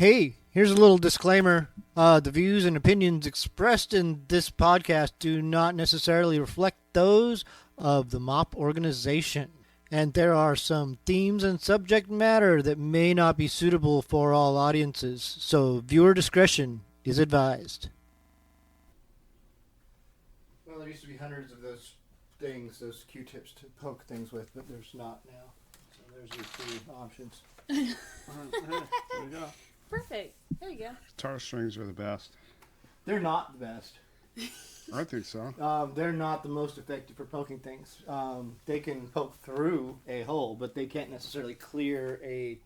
Hey, here's a little disclaimer. The views and opinions expressed in this podcast do not necessarily reflect those of the MAWP organization. And there are some themes and subject matter that may not be suitable for all audiences, so viewer discretion is advised. Well, there used to be hundreds of those things, those Q-tips to poke things with, but there's not now. So there's your three options. There you go. Perfect. There you go. Guitar strings are the best. They're not the best. I think so. They're not the most effective for poking things. They can poke through a hole, but they can't necessarily clear a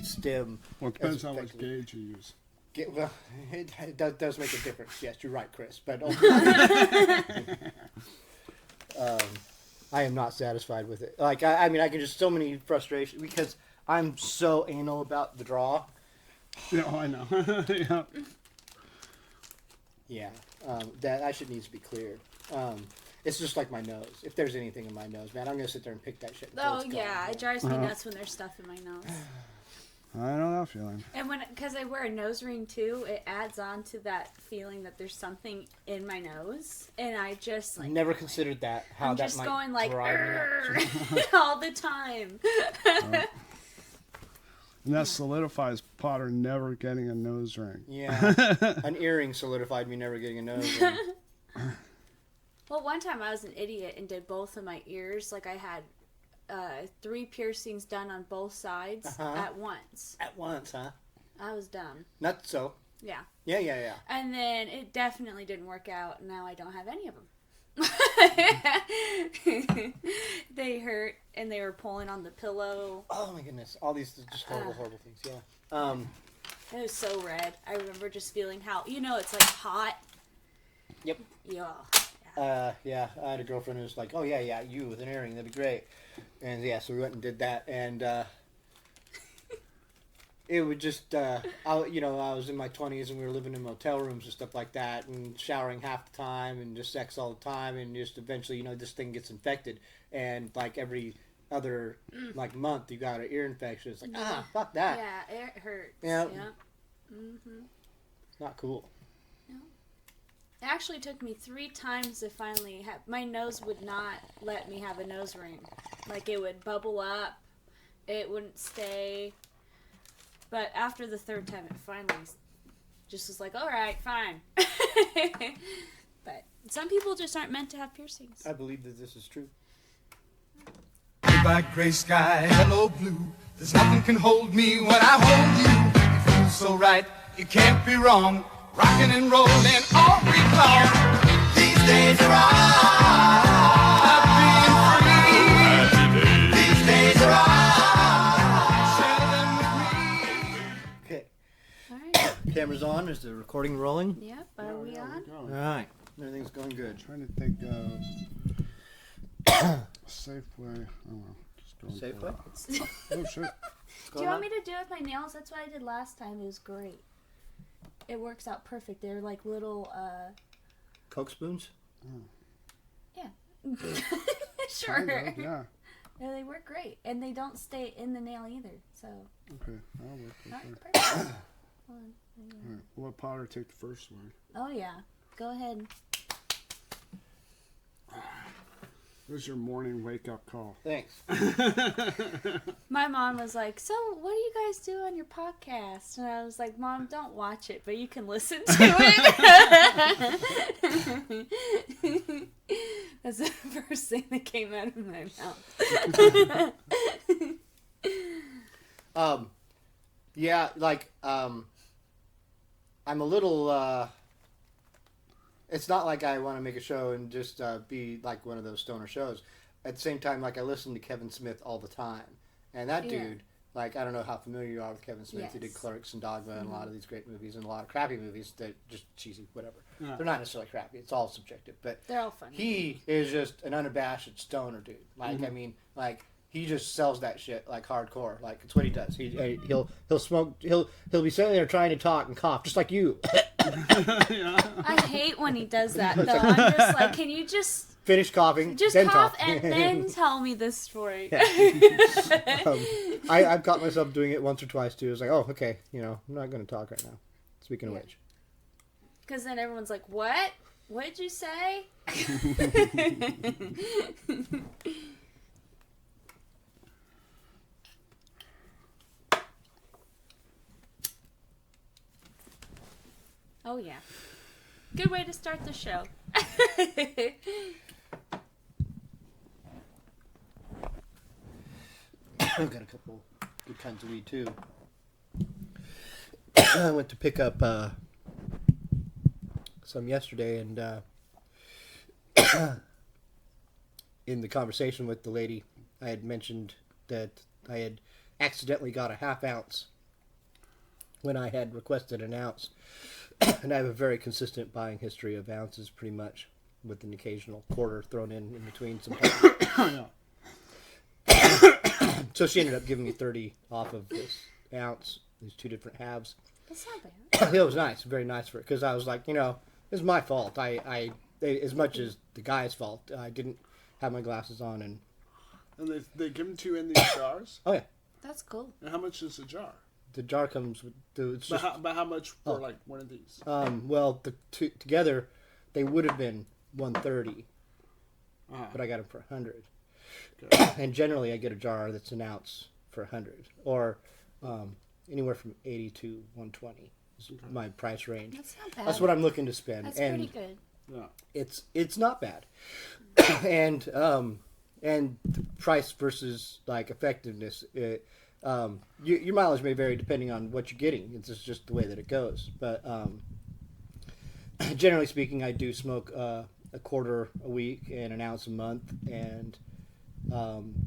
stem. Well, it depends on which gauge you use. Well, it does make a difference. Yes, you're right, Chris. But I am not satisfied with it. Like, I mean, I can just so many frustrations because I'm so anal about the draw. Yeah, I know. Yeah. Yeah, that shit needs to be cleared. It's just like my nose. If there's anything in my nose, man, I'm gonna sit there and pick that shit. Oh yeah, it drives me nuts when there's stuff in my nose. I know that feeling. And because I wear a nose ring too, it adds on to that feeling that there's something in my nose, and I just like never considered that. How I'm that just might going like drive me nuts. all the time. And that solidifies Potter never getting a nose ring. Yeah, an earring solidified me never getting a nose ring. Well, one time I was an idiot and did both of my ears. Like I had 3 piercings done on both sides at once. At once, huh? I was dumb. Not so. Yeah. Yeah. And then it definitely didn't work out. And now I don't have any of them. They hurt and they were pulling on the pillow. Oh my goodness! All these just horrible things. Yeah. It was so red. I remember just feeling how it's like hot. Yep. Yeah. Yeah. I had a girlfriend who was like, "Oh yeah, you with an earring, that'd be great." And yeah, so we went and did that, and it would just, I was in my 20s and we were living in motel rooms and stuff like that, and showering half the time and just sex all the time, and just eventually, this thing gets infected, and like every other month you got an ear infection. It's like, fuck that. Yeah, it hurts. Yeah. Mm-hmm. Not cool. Yeah. It actually took me 3 times to finally have. My nose would not let me have a nose ring. Like it would bubble up, it wouldn't stay. But after the 3rd time, it finally just was like, all right, fine. But some people just aren't meant to have piercings. I believe that this is true. Goodbye, gray sky, hello, blue. There's nothing can hold me when I hold you. It feels so right, it can't be wrong. Rocking and rolling all week long. These days are all being free. These days are all. Camera's on. Is the recording rolling? Yep. Are we on? All right. Everything's going good. I'm trying to think of a safe way. Oh, well. Just going Safe for way? Oh, shit. Do you want me to do it with my nails? That's what I did last time. It was great. It works out perfect. They're like little, Coke spoons? Yeah. Sure. Kind of, yeah. Yeah, they work great. And they don't stay in the nail either. So. Okay, that'll work. Alright, perfect. All right, we'll let Potter take the first one. Oh, yeah. Go ahead. Here's your morning wake-up call. Thanks. My mom was like, so what do you guys do on your podcast? And I was like, Mom, don't watch it, but you can listen to it. That's the first thing that came out of my mouth. Yeah, like, I'm a little, it's not like I want to make a show and just be like one of those stoner shows. At the same time, like, I listen to Kevin Smith all the time. And that dude, like, I don't know how familiar you are with Kevin Smith. Yes. He did Clerks and Dogma and a lot of these great movies and a lot of crappy movies that just cheesy, whatever. Yeah. They're not necessarily crappy. It's all subjective. But They're all funny. he is just an unabashed stoner dude. Like, I mean, like, he just sells that shit like hardcore. Like, it's what he does. He'll smoke. He'll be sitting there trying to talk and cough just like you. I hate when he does that though. I'm just like, can you just finish coughing, Just then cough talk. and then tell me this story. I've caught myself doing it once or twice too. It's like, oh, okay, I'm not going to talk right now. Speaking of which. Because then everyone's like, what? What did you say? Oh, yeah. Good way to start the show. I've got a couple good kinds of weed too. I went to pick up some yesterday, and in the conversation with the lady, I had mentioned that I had accidentally got a half ounce when I had requested an ounce. And I have a very consistent buying history of ounces, pretty much, with an occasional quarter thrown in between sometimes. So she ended up giving me 30 off of this ounce, these two different halves. That's not bad. It was nice, very nice for it, because I was like, it's my fault. I as much as the guy's fault, I didn't have my glasses on, and they give them to you in these jars? oh yeah, That's cool. And how much is a jar? the jar comes with it's just, But how much for like one of these? well, the two together, they would have been 130, but I got them for 100. Okay. And generally, I get a jar that's an ounce for 100, or anywhere from 80 to 120 is my price range. That's not bad. That's what I'm looking to spend. That's and pretty good. Yeah. it's not bad. and the price versus like effectiveness, your mileage may vary depending on what you're getting. It's just the way that it goes. But generally speaking, I do smoke a quarter a week and an ounce a month, and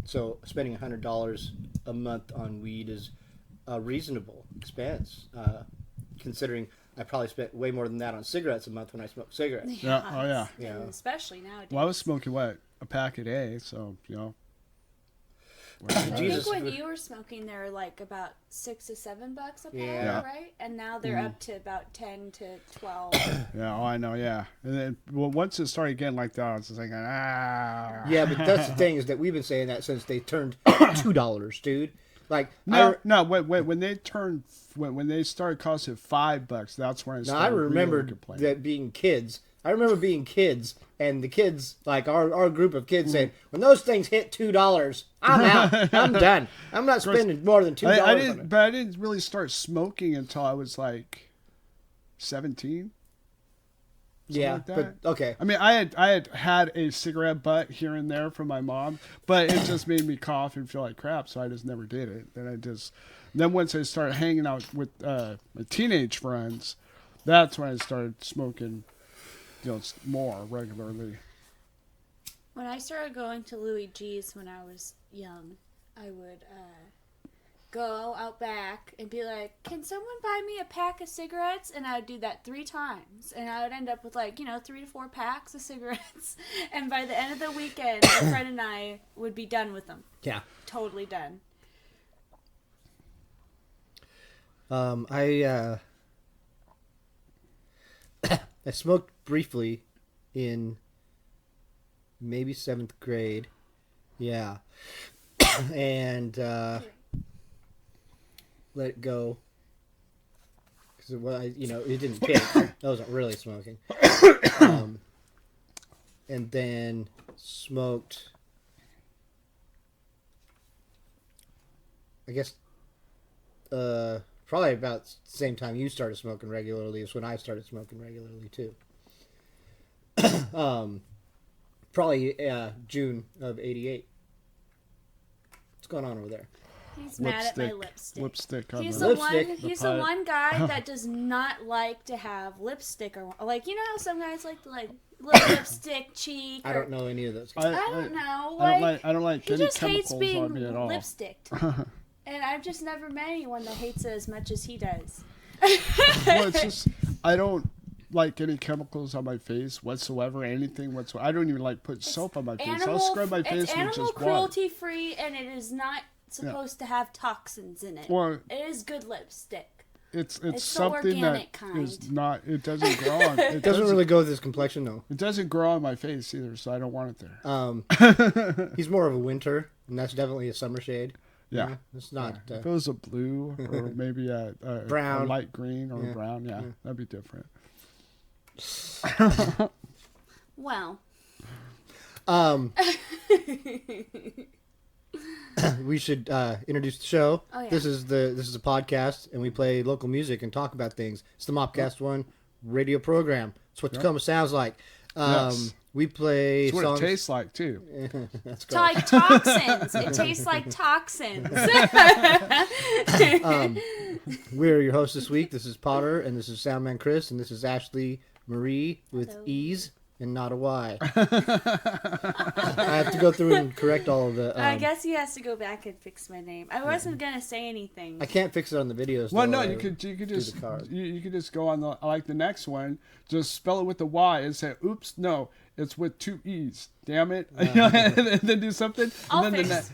so spending $100 a month on weed is a reasonable expense, considering I probably spent way more than that on cigarettes a month when I smoked cigarettes. Yeah. Oh yeah. Yeah. And especially nowadays. Well, I was smoking a pack a day, so I Jesus. think when you were smoking, they were like about $6 to $7 a pack, Yeah. right? And now they're up to about 10 to 12. Yeah. Oh, I know. Yeah. And then once it started getting like that, I was just like, ah. Yeah, but that's the thing, is that we've been saying that since they turned $2, dude. Like No. When they turned when they started costing $5, that's when I started. I remembered really complaining. that being kids. I remember being kids, and the kids, like our group of kids, saying, "When those things hit $2, I'm out. I'm done. I'm not spending more than $2 on it." But I didn't really start smoking until I was like 17. Yeah, like but that. okay. I mean, I had a cigarette butt here and there from my mom, but it just made me cough and feel like crap, so I just never did it. Then once I started hanging out with my teenage friends, that's when I started smoking, more regularly. When I started going to Louis G's when I was young, I would go out back and be like, can someone buy me a pack of cigarettes? And I would do that 3 times. And I would end up with 3 to 4 packs of cigarettes. And by the end of the weekend, my friend and I would be done with them. Yeah. Totally done. I smoked briefly in maybe 7th grade. Yeah. And let it go. Because it didn't pick. I wasn't really smoking. And then smoked, I guess, probably about the same time you started smoking regularly is when I started smoking regularly too. Probably June of '88. What's going on over there? He's mad at my lipstick. Lipstick on He's the He's the one guy that does not like to have lipstick or how some guys like to little lipstick cheek. I don't know any of those. I don't know. I don't like he any just hates chemicals being on me at all. lipsticked. And I've just never met anyone that hates it as much as he does. Well, it's just I don't like any chemicals on my face whatsoever. Anything whatsoever. I don't even like put soap on my face. I'll scrub my face with just water. It's animal cruelty free, and it is not supposed to have toxins in it. Well, it is good lipstick. it's the something that organic kind. is not. It doesn't grow on. It doesn't really go with his complexion, though. It doesn't grow on my face either, so I don't want it there. He's more of a winter, and that's definitely a summer shade. Yeah. It's not. If it was a blue or maybe a Brown. a light green or a brown, that'd be different. Well. We should introduce the show. Oh, yeah. This is a podcast, and we play local music and talk about things. It's the MAWPCAST One radio program. It's what Tacoma sounds like. Yes. We play It's what songs. it tastes like too. That's It's like toxins. It tastes like toxins. We're your hosts this week. This is Potter, and this is Soundman Chris, and this is Ashlee Marie with Hello. E's and not a Y. I have to go through and correct all of the. I guess he has to go back and fix my name. I wasn't gonna say anything. I can't fix it on the videos. Well, though. no, you could just the card. you could just go on the next one, just spell it with the Y and say, "Oops, no, it's with 2 E's. Damn it!" and then do something. I'll and then fix.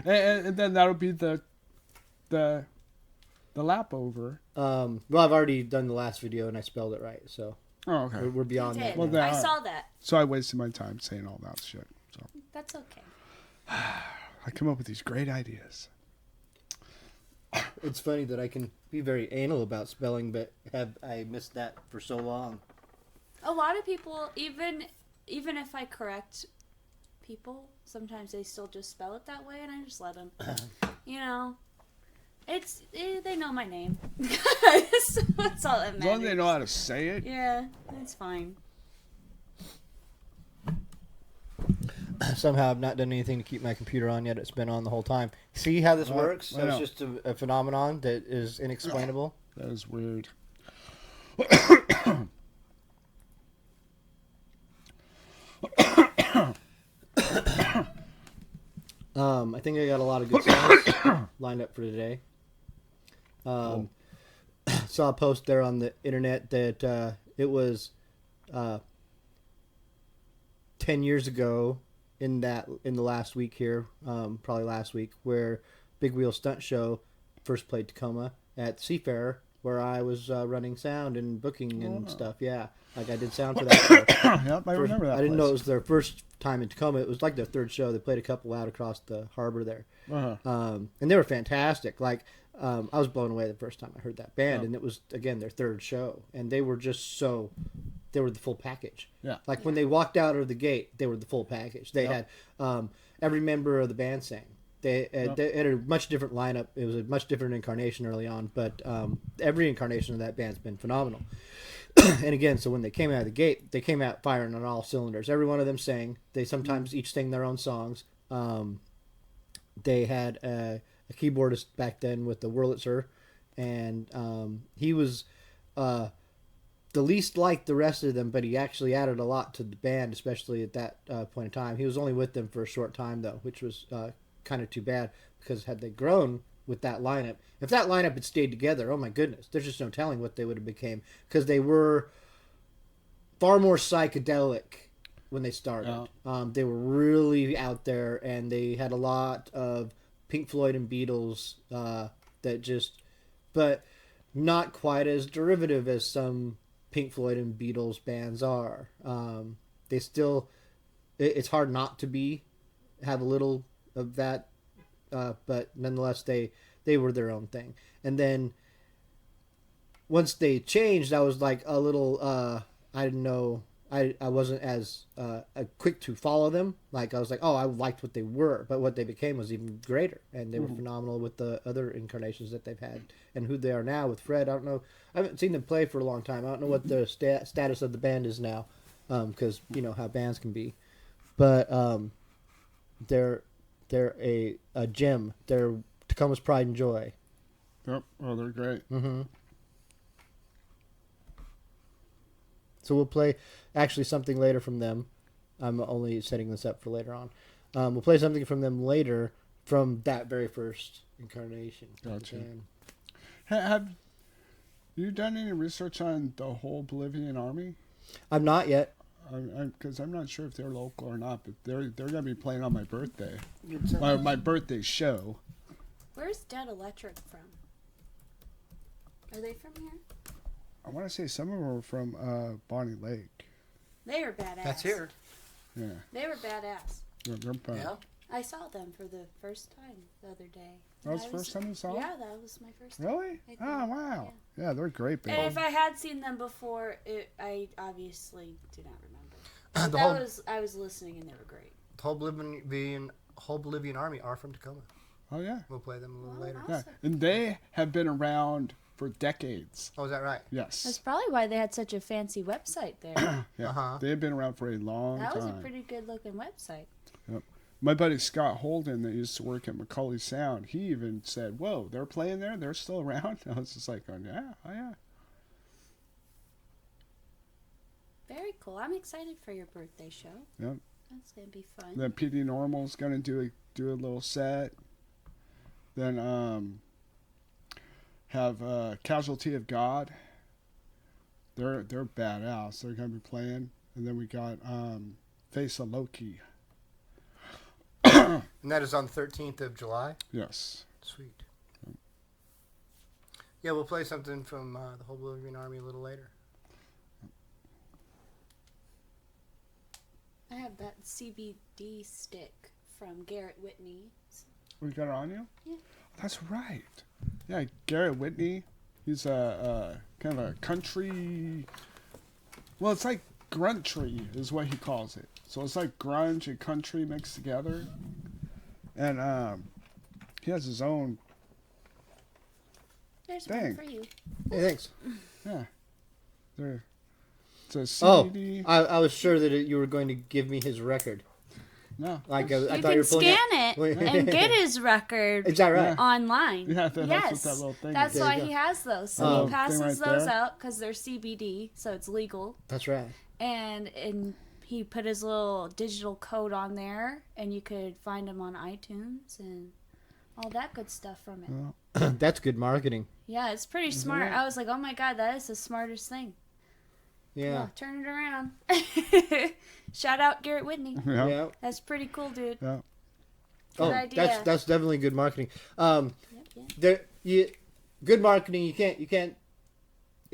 and then that'll be the lap over. Well, I've already done the last video and I spelled it right, so Oh, okay. we're beyond Did. that. Well, now. that- I saw that. So I wasted my time saying all that shit. So That's okay. I come up with these great ideas. It's funny that I can be very anal about spelling, but I missed that for so long. A lot of people, even if I correct people, sometimes they still just spell it that way, and I just let them. You know, they know my name. So that's all that matters. As long as they know how to say it. Yeah, that's fine. Somehow I've not done anything to keep my computer on yet. It's been on the whole time. See how this works? I So it's know. just a phenomenon that is inexplainable. That is weird. I think I got a lot of good songs lined up for today. Saw a post there on the internet that it was 10 years ago in the last week here, probably last week, where Big Wheel Stunt Show first played Tacoma at Seafarer, where I was running sound and booking and stuff. Yeah, like I did sound for that show. Yep, I remember that. I didn't know it place. was their first time in Tacoma. It was like their third show. They played a couple out across the harbor there. Uh-huh. And they were fantastic. Like, I was blown away the first time I heard that band, and it was, again, their third show. And they were just they were the full package. Yeah. Like, when they walked out of the gate, they were the full package. They had every member of the band sang. They had a much different lineup. It was a much different incarnation early on, but every incarnation of that band's been phenomenal. And again, so when they came out of the gate, they came out firing on all cylinders. Every one of them sang. They sometimes each sang their own songs. They had a keyboardist back then with the Wurlitzer, and he was the least like the rest of them, but he actually added a lot to the band, especially at that point in time. He was only with them for a short time, though, which was kind of too bad, because had they grown with that lineup, if that lineup had stayed together, oh my goodness, there's just no telling what they would have became, because they were far more psychedelic when they started. They were really out there, and they had a lot of Pink Floyd and Beatles but not quite as derivative as some Pink Floyd and Beatles bands are. They still, it's hard not to have a little of that, but nonetheless they were their own thing. And then once they changed, I was like a little I didn't know, I wasn't as quick to follow them. Like, I was like, oh, I liked what they were, but what they became was even greater, and they were phenomenal with the other incarnations that they've had, and who they are now with Fred. I don't know, I haven't seen them play for a long time. I don't know what the status of the band is now, because you know how bands can be, but they're a gem. They're Tacoma's pride and joy. Yep. Oh, they're great. Mm-hmm. So we'll play actually something later from them. I'm only setting this up for later on. We'll play something from them later from that very first incarnation. Gotcha. And Have you done any research on the whole Bolivian army? I'm not yet. Because I'm not sure if they're local or not, but they're going to be playing on my birthday. My birthday show. Where's Dead Electric from? Are they from here? I want to say some of them were from Bonnie Lake. They were badass. That's here. Yeah. They were badass. They're fun. Yeah. I saw them for the first time the other day. That was the first time you saw them? Yeah, that was my first time. Really? Oh, wow. Yeah, they're great And bands. if I had seen them before, I obviously do not remember. I was listening and they were great. The whole Bolivian army are from Tacoma. Oh, yeah. We'll play them a little later. Yeah. And they have been around for decades. Oh, is that right? Yes. That's probably why they had such a fancy website there. Yeah. Uh-huh. They have been around for a long That was time. a pretty good looking website. Yep. My buddy Scott Holden that used to work at Macaulay Sound, he even said, whoa, they're playing there? They're still around? I was just like, yeah, oh yeah. Very cool. I'm excited for your birthday show. Yep. That's going to be fun. Then PD Normal's going to do a little set. Then have Casualty of God. They're badass. They're going to be playing. And then we got Face of Loki. And that is on the 13th of July? Yes. Sweet. Yeah, we'll play something from the whole Bolivian army a little later. I have that CBD stick from Garrett Whitney. We got it on you? Yeah. That's right. Yeah, Garrett Whitney. He's a kind of a country. Well, it's like gruntry is what he calls it. So it's like grunge and country mixed together. And he has his own There's thing. one for you. Hey, thanks. Yeah. It's a Oh, CBD. I was sure that you were going to give me his record. No. Like I You thought you can were pulling scan it and get his record Is that right? online. Yeah, that's yes, what that little thing that's is. why There you he has those. So Oh, he thing passes right those there? out because they're CBD, so it's legal. That's right. And he put his little digital code on there, and you could find him on iTunes and all that good stuff from it. That's good marketing. Yeah, it's pretty smart. it? I was like, oh my god, that is the smartest thing. Yeah. Oh, turn it around. Shout out Garrett Whitney. Yeah. Yeah. That's pretty cool, dude. Yeah. Good Oh, idea. that's definitely good marketing. Yep, yep. Good marketing. It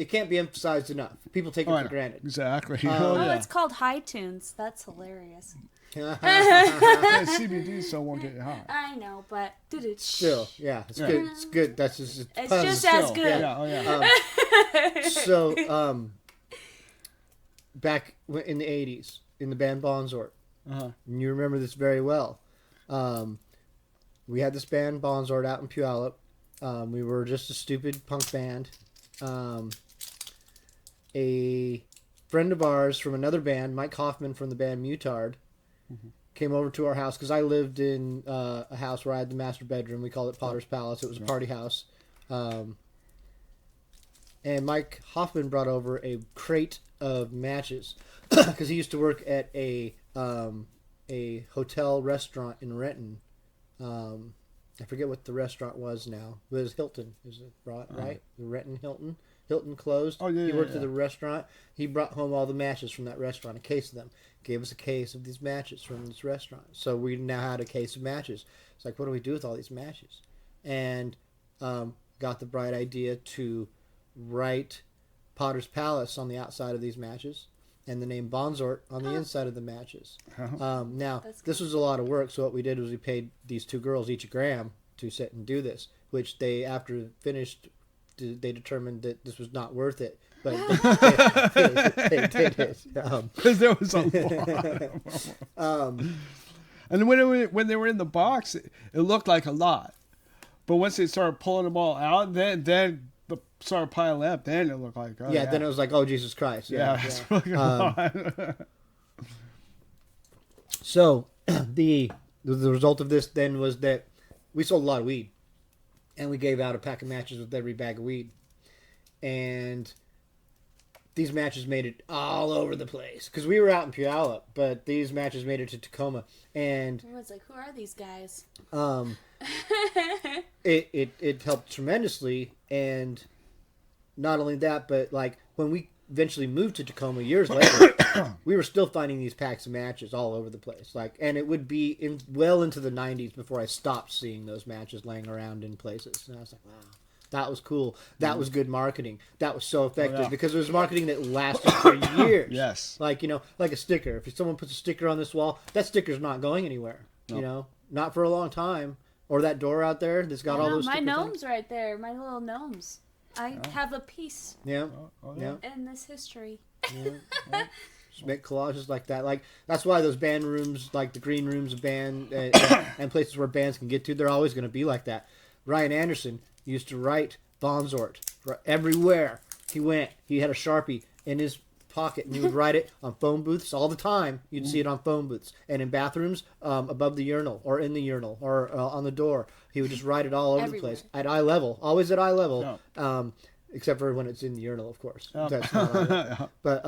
can't be emphasized enough. People take it I for know. granted. Exactly. Oh, yeah. it's called High Tunes. That's hilarious. Yeah, CBD so won't get you hot. I know, but Still, yeah, it's Yeah. good. It's good. That's just it's puns. just as Still. good. Yeah, oh yeah. So, back in the 80s, in the band Bonzort, Uh-huh. and you remember this very well. We had this band Bonzort out in Puyallup. We were just a stupid punk band. A friend of ours from another band, Mike Hoffman from the band Mutard, came over to our house because I lived in a house where I had the master bedroom. We called it Potter's Palace. It was a party house. And Mike Hoffman brought over a crate of matches because he used to work at a hotel restaurant in Renton. I forget what the restaurant was now. It was Hilton, is it right? The Renton Hilton. Hilton closed. Oh, yeah, He worked yeah. at the restaurant. He brought home all the matches from that restaurant, a case of them. Gave us a case of these matches from this restaurant. So we now had a case of matches. It's like, what do we do with all these matches? And got the bright idea to write Potter's Palace on the outside of these matches and the name Bonzort on the inside of the matches. Now, That's this was a lot of work, so what we did was we paid these two girls each $1 to sit and do this, which they, after finished, they determined that this was not worth it, but they did it. Because there was a lot. And when they were in the box, it looked like a lot. But once they started pulling them all out, then the started piling up. Then it looked like Then it was like, oh, Jesus Christ. yeah. It's really a lot. So the result of this then was that we sold a lot of weed, and we gave out a pack of matches with every bag of weed, and these matches made it all over the place because we were out in Puyallup, but these matches made it to Tacoma, and Everyone's like, who are these guys? it helped tremendously. And not only that, but like when we eventually moved to Tacoma years later, we were still finding these packs of matches all over the place. Like, and it would be well into the 90s before I stopped seeing those matches laying around in places. And I was like, wow, That was cool. That was good marketing. That was so effective yeah. because it was marketing that lasted for years. Yes. Like, like a sticker. If someone puts a sticker on this wall, that sticker's not going anywhere. No. Not for a long time. Or that door out there that's got all those my stickers gnomes right there. My little gnomes. I have a piece Yeah. Yeah. in this history. Yeah. Just make collages like that. Like that's why those band rooms, like the green rooms of band and places where bands can get to, they're always going to be like that. Ryan Anderson used to write Bonzort for everywhere he went. He had a Sharpie in his pocket, and he would write it on phone booths all the time. You'd see it on phone booths and in bathrooms, above the urinal or in the urinal or on the door. He would just write it all over the place at eye level, always at eye level. Yeah. Except for when it's in the urinal, of course. Oh. That's not eye level. But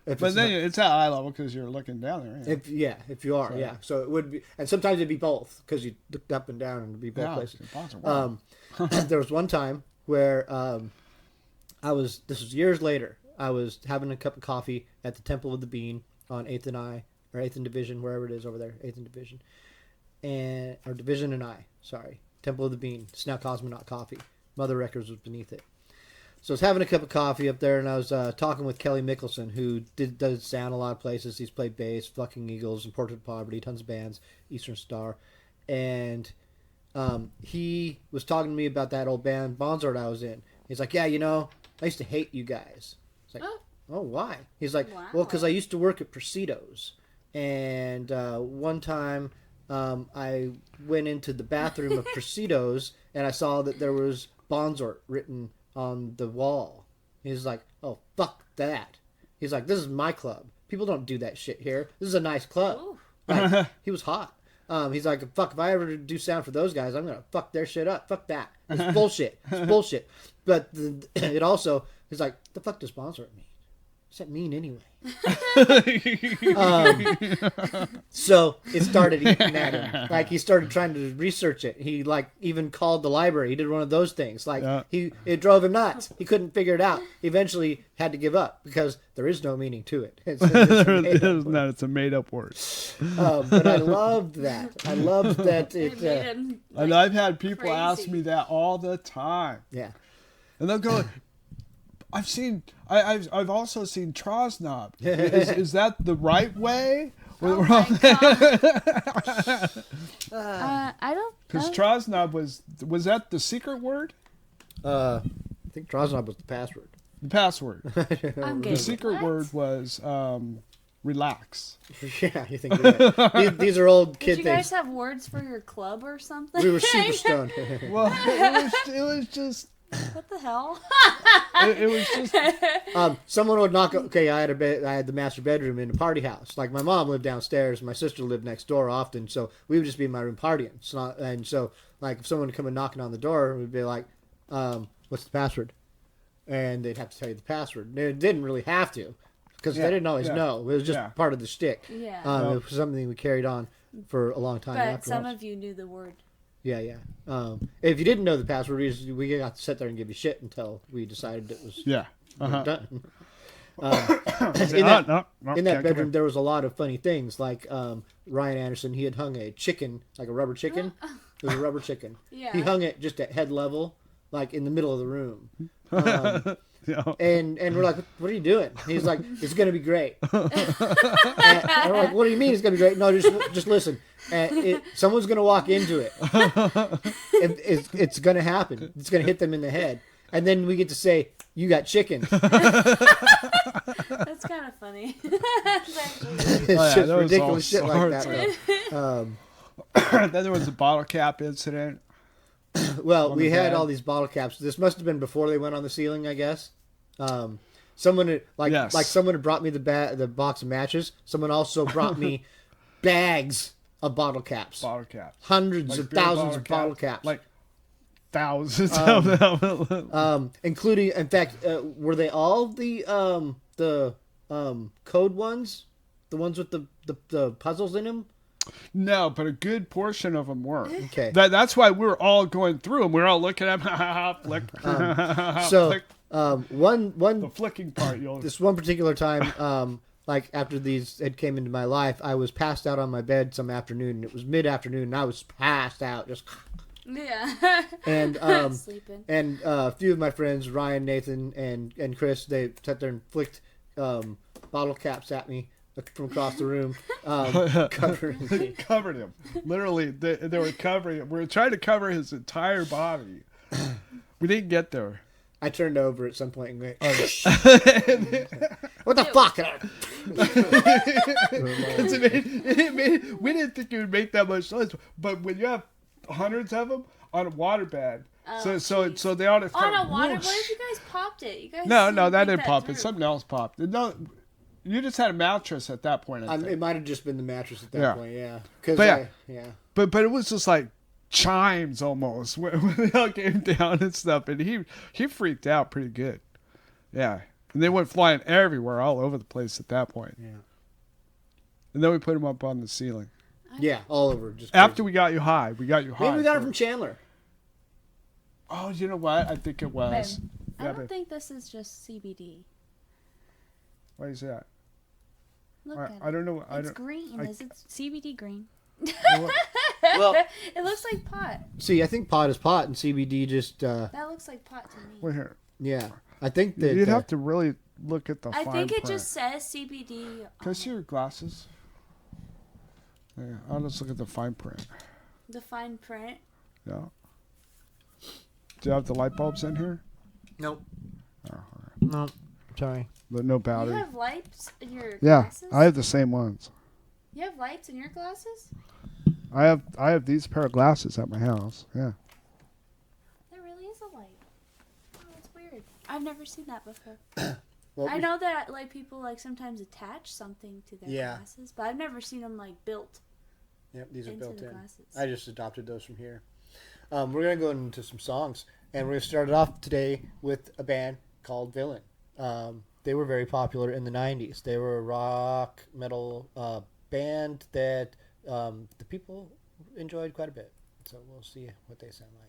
It's at eye level because you're looking down there. Yeah. If you are, yeah. So it would be, and sometimes it'd be both because you looked up and down and it'd be both places. There was one time where this was years later. I was having a cup of coffee at the Temple of the Bean on 8th and I, or 8th and Division, wherever it is over there, 8th and Division. Or Division and I, sorry. Temple of the Bean. It's now Cosmonaut Coffee. Mother Records was beneath it. So I was having a cup of coffee up there, and I was talking with Kelly Mickelson, who does sound a lot of places. He's played bass, Fucking Eagles, and Portrait of Poverty, tons of bands, Eastern Star. And he was talking to me about that old band, Bonzort, I was in. He's like, yeah, I used to hate you guys. It's like, oh, why? He's like, wow. Well, because I used to work at Presitos. And one time I went into the bathroom of Presitos, and I saw that there was Bonzort written on the wall. He's like, oh, fuck that. He's like, this is my club. People don't do that shit here. This is a nice club. Like, he was hot. He's like, fuck, if I ever do sound for those guys, I'm going to fuck their shit up. Fuck that. It's bullshit. It's bullshit. But it also, he's like, the fuck does Bonzort mean? What's that mean anyway? So it started eating at him. Like, he started trying to research it. He, even called the library. He did one of those things. It drove him nuts. He couldn't figure it out. He eventually had to give up because there is no meaning to it. It's a made-up word. But I loved that. I loved that it... and I've had people crazy. ask me that all the time. Yeah. And they'll go... I've also seen Trosnob. Is that the right way? Oh my God. I don't. Because Trosnob was that the secret word? I think Trosnob was the password. The password. I'm The secret word was relax. Yeah, you think you're right. These are old kid Did you guys things. have words for your club or something? We were super stoned. Well, it was just. What the hell? It was just. Someone would knock. Okay, I had the master bedroom in the party house. Like, my mom lived downstairs, and my sister lived next door often, so we would just be in my room partying. And so, like, if someone would come and knocking on the door, we'd be like, "What's the password?" And they'd have to tell you the password. They didn't really have to, because they didn't always know. It was just part of the shtick. Yeah. It was something we carried on for a long time. But some of you knew the word. Yeah. If you didn't know the password, we got to sit there and give you shit until we decided it was done. In that bedroom, there was a lot of funny things. Like Ryan Anderson, he had hung a chicken, like a rubber chicken. It was a rubber chicken. Yeah. He hung it just at head level, like in the middle of the room. And we're like, what are you doing? And he's like, it's going to be great. And we're like, what do you mean it's going to be great? No, just listen. Someone's going to walk into it. It's going to happen. It's going to hit them in the head. And then we get to say, you got chicken. That's kind of funny. It's just ridiculous shit like that. Then there was a bottle cap incident. Well, we had all these bottle caps. This must have been before they went on the ceiling, I guess. Someone had, someone had brought me the box of matches. Someone also brought me bags of bottle caps. Bottle caps. Hundreds of thousands of bottle caps. Like thousands of them. Including, in fact, were they all the code ones? The ones with the puzzles in them? No, but a good portion of them were. Okay. That's why we were all going through them. We were all looking at them. Flick. So, flick. one The flicking part. This one particular time, like after these had came into my life, I was passed out on my bed some afternoon. And it was mid-afternoon, and I was passed out, just Yeah. And Sleeping. and a few of my friends, Ryan, Nathan, and Chris, they sat there and flicked bottle caps at me from across the room, covering me. Covered him. Literally, they were covering him. We were trying to cover his entire body. We didn't get there. I turned over at some point and went, Okay. "What the fuck?" We didn't think it would make that much noise, but when you have hundreds of them on a waterbed, so they ought to On a water? What if you guys popped it? You guys No, that think didn't pop. through. It's something else popped. No, you just had a mattress at that point. I think. It might have just been the mattress at that Yeah. point, yeah. 'Cause But yeah. But it was just like chimes almost when they all came down and stuff, and he freaked out pretty good. Yeah, and they went flying everywhere, all over the place at that point. Yeah. And then we put him up on the ceiling. Yeah, all over. Just After we got you high, Maybe we got it from Chandler. Oh, you know what? I think it was. Babe, I Yeah, don't babe. think this is just CBD. Why is that? Look at I it. don't know. It's green. Is it CBD green? Well, It looks like pot. see, I think pot is pot, and CBD just That looks like pot to me. Wait here. yeah. I think that You'd have to really look at the I fine think it print. just says CBD. Can I see your glasses? Yeah, I'll just look at the fine print. The fine print. Yeah. Do you have the light bulbs in here? nope. Oh, No, sorry. but no You battery. have lights in your Yeah, glasses? I have the same ones. You have lights in your glasses? I have these pair of glasses at my house. Yeah. There really is a light. Oh, that's weird. I've never seen that before. Well, I know that like people like sometimes attach something to their Yeah. glasses, but I've never seen them like built. Yep, these are into built the in. glasses. I just adopted those from here. We're gonna go into some songs, and we're gonna start it off today with a band called Villain. They were very popular in the '90s. They were a rock metal band that the people enjoyed quite a bit. So we'll see what they sound like.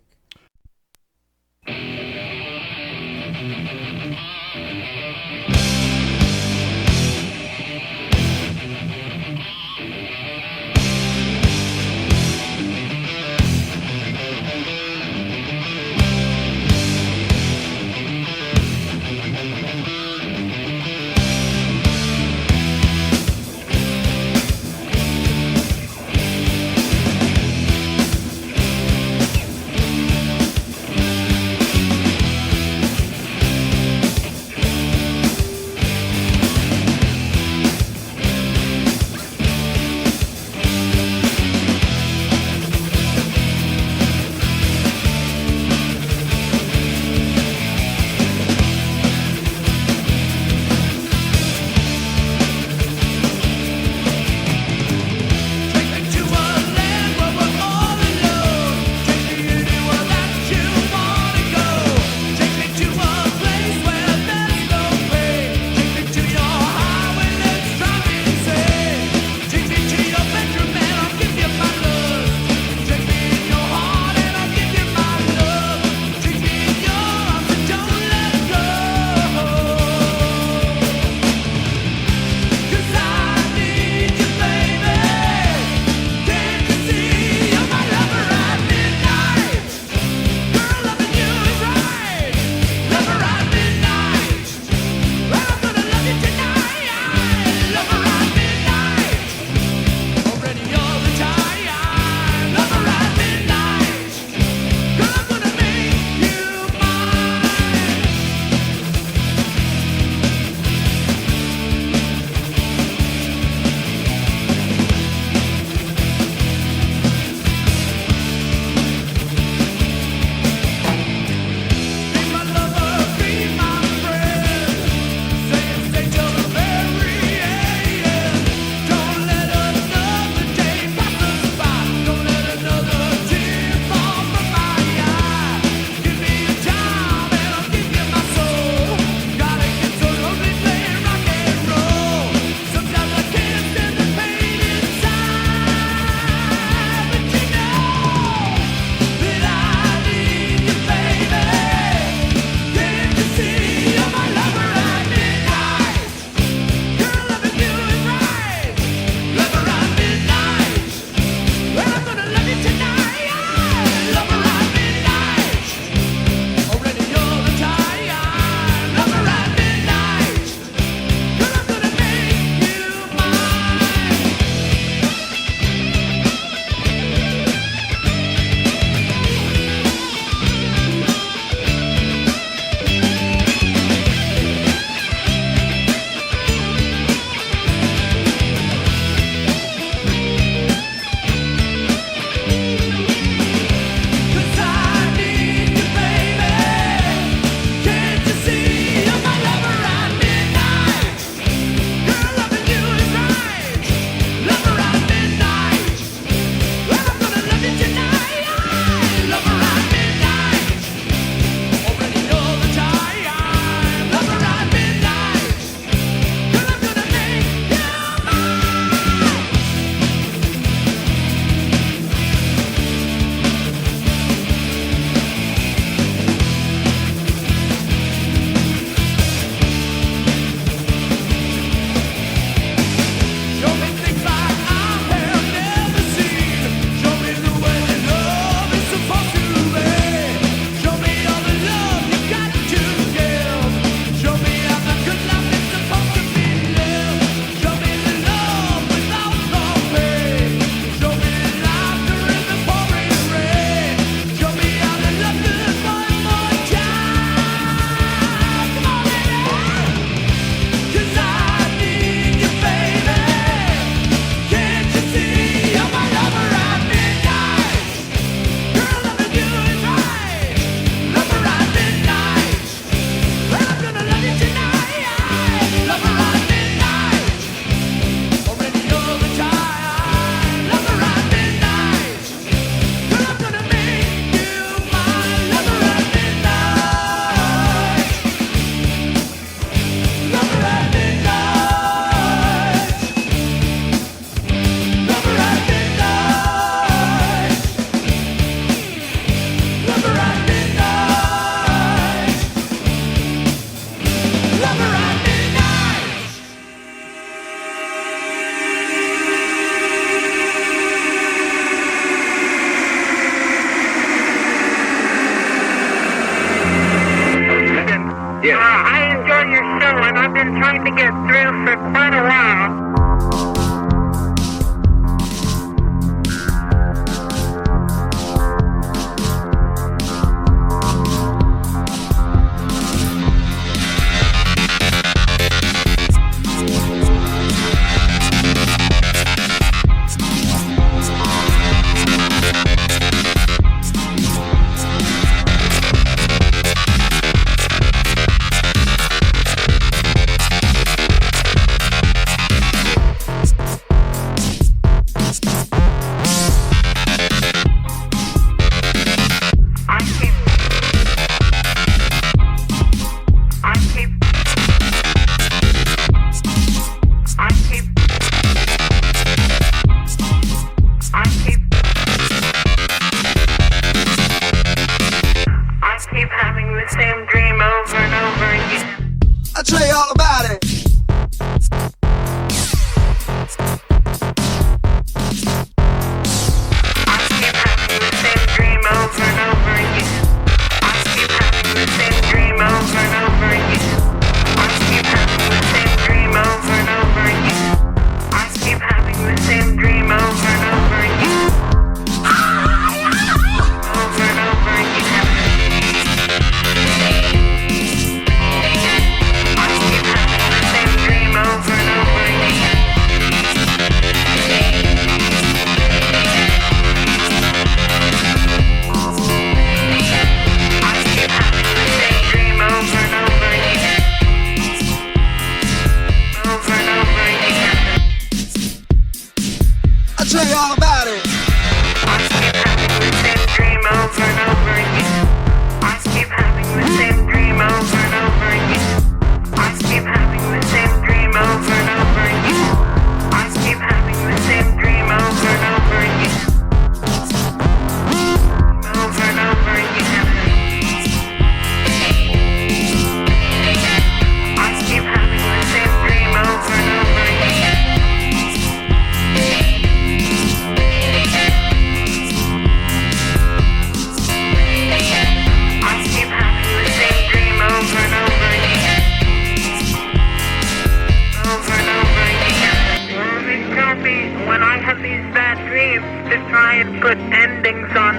dreams to try and put endings on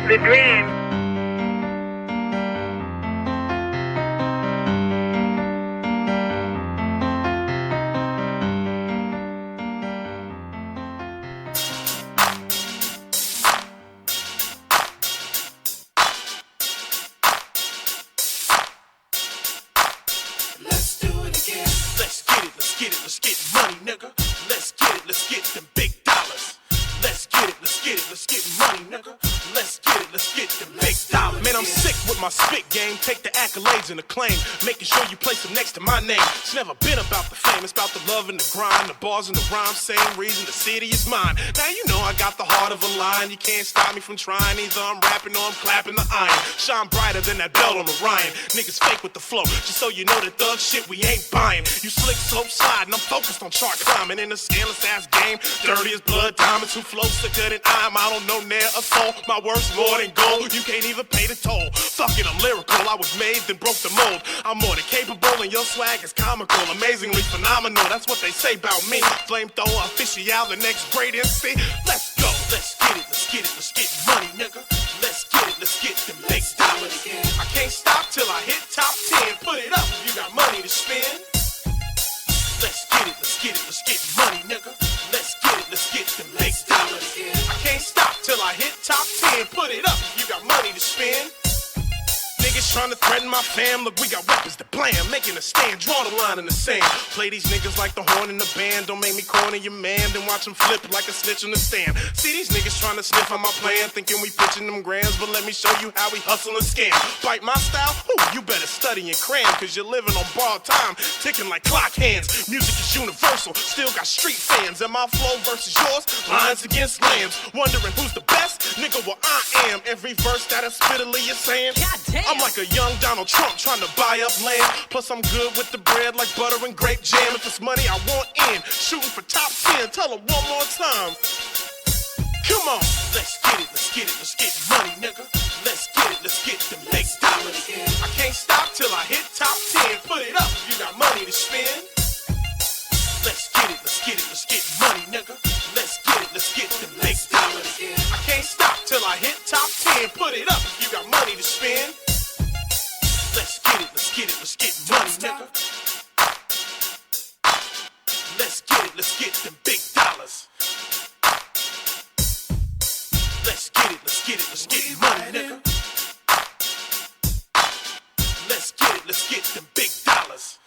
the dream. Let's get money, nigga. Let's get them big dollars. Let's get money, nigga. Let's get them big dollars. Man, I'm sick with my spit game. Take the accolades and acclaim, making sure you place them next to my name. It's never been about the fame, it's about the love and the grind, the bars and the rhymes, same reason the city is mine. Now you know I got the heart of a lion. You can't stop me from trying. Either I'm rapping or I'm clapping the iron. Shine brighter than that belt on Orion. Niggas fake with the flow, just so you know that thug shit we ain't buying. You slick slope sliding, I'm focused on chart climbing in a scandalous ass game. Dirty as blood diamonds who flow sicker than I don't know ne'er a soul. My work's more than gold, you can't even pay the toll. Fuck it, I'm lyrical, I was made then broke the mold. I'm more than capable and your swag is comical. Amazingly phenomenal, that's what they say about me. Flamethrower official, the next great MC. Let's go, let's get money, nigga. Let's get them big dollars. I can't stop till I hit top 10. Put it up if you got money to spend. Let's get money, nigga. Let's get them big dollars. I can't stop till I hit top 10. Put it up if you got money to spend. Niggas trying to threaten my fam, look, we got weapons to plan. Making a stand, draw the line in the sand. Play these niggas like the horn in the band. Don't make me corner your man, then watch him flip like a snitch on the stand. See these niggas trying to sniff on my plan, thinking we pitching them grams, but let me show you how we hustle and scam. Bite my style? Ooh, you better study and cram, cause you're living on borrowed time, ticking like clock hands. Music is universal, still got street fans. And my flow versus yours, lions against lambs. Wondering who's the best? Nigga, well I am. Every verse that I spittily is saying, I'm like a young Donald Trump trying to buy up land. Plus I'm good with the bread like butter and grape jam. If it's money I want in, shooting for top 10. Tell them one more time. Come on, let's get money, nigga. Let's get them big dollars. I can't stop till I hit top 10. Put it up if you got money to spend. Let's get money, nigga. Let's get them big dollars. I can't stop till I hit top 10. Put it up if you got money to spend. Let's get money, nigga. Let's get them big dollars. Let's get money, nigga. Let's get them big dollars.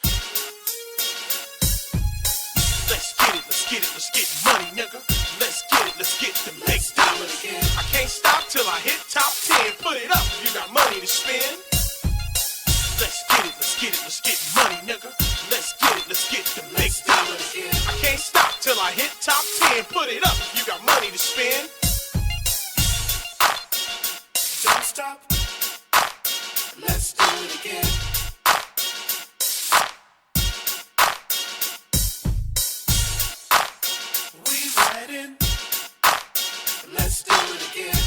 Let's get money, nigga. Let's get them big dollars. I can't stop till I hit top 10. Put it up if you got money to spend. Let's get money, nigga. Let's get them big dollars. I can't stop till I hit top 10. Put it up if you got money to spend. Don't stop. Let's do it again. We riding. Let's do it again.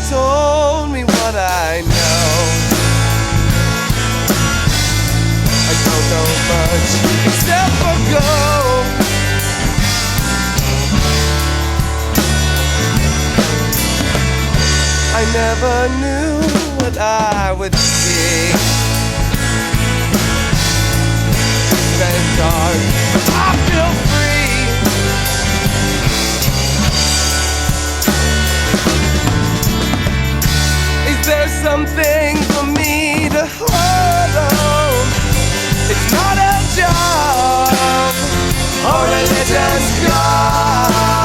Told me what I know. I don't know much except for go. I never knew what I would see. Been dark, I feel free. There's something for me to hold on. It's not a job or a religion's God.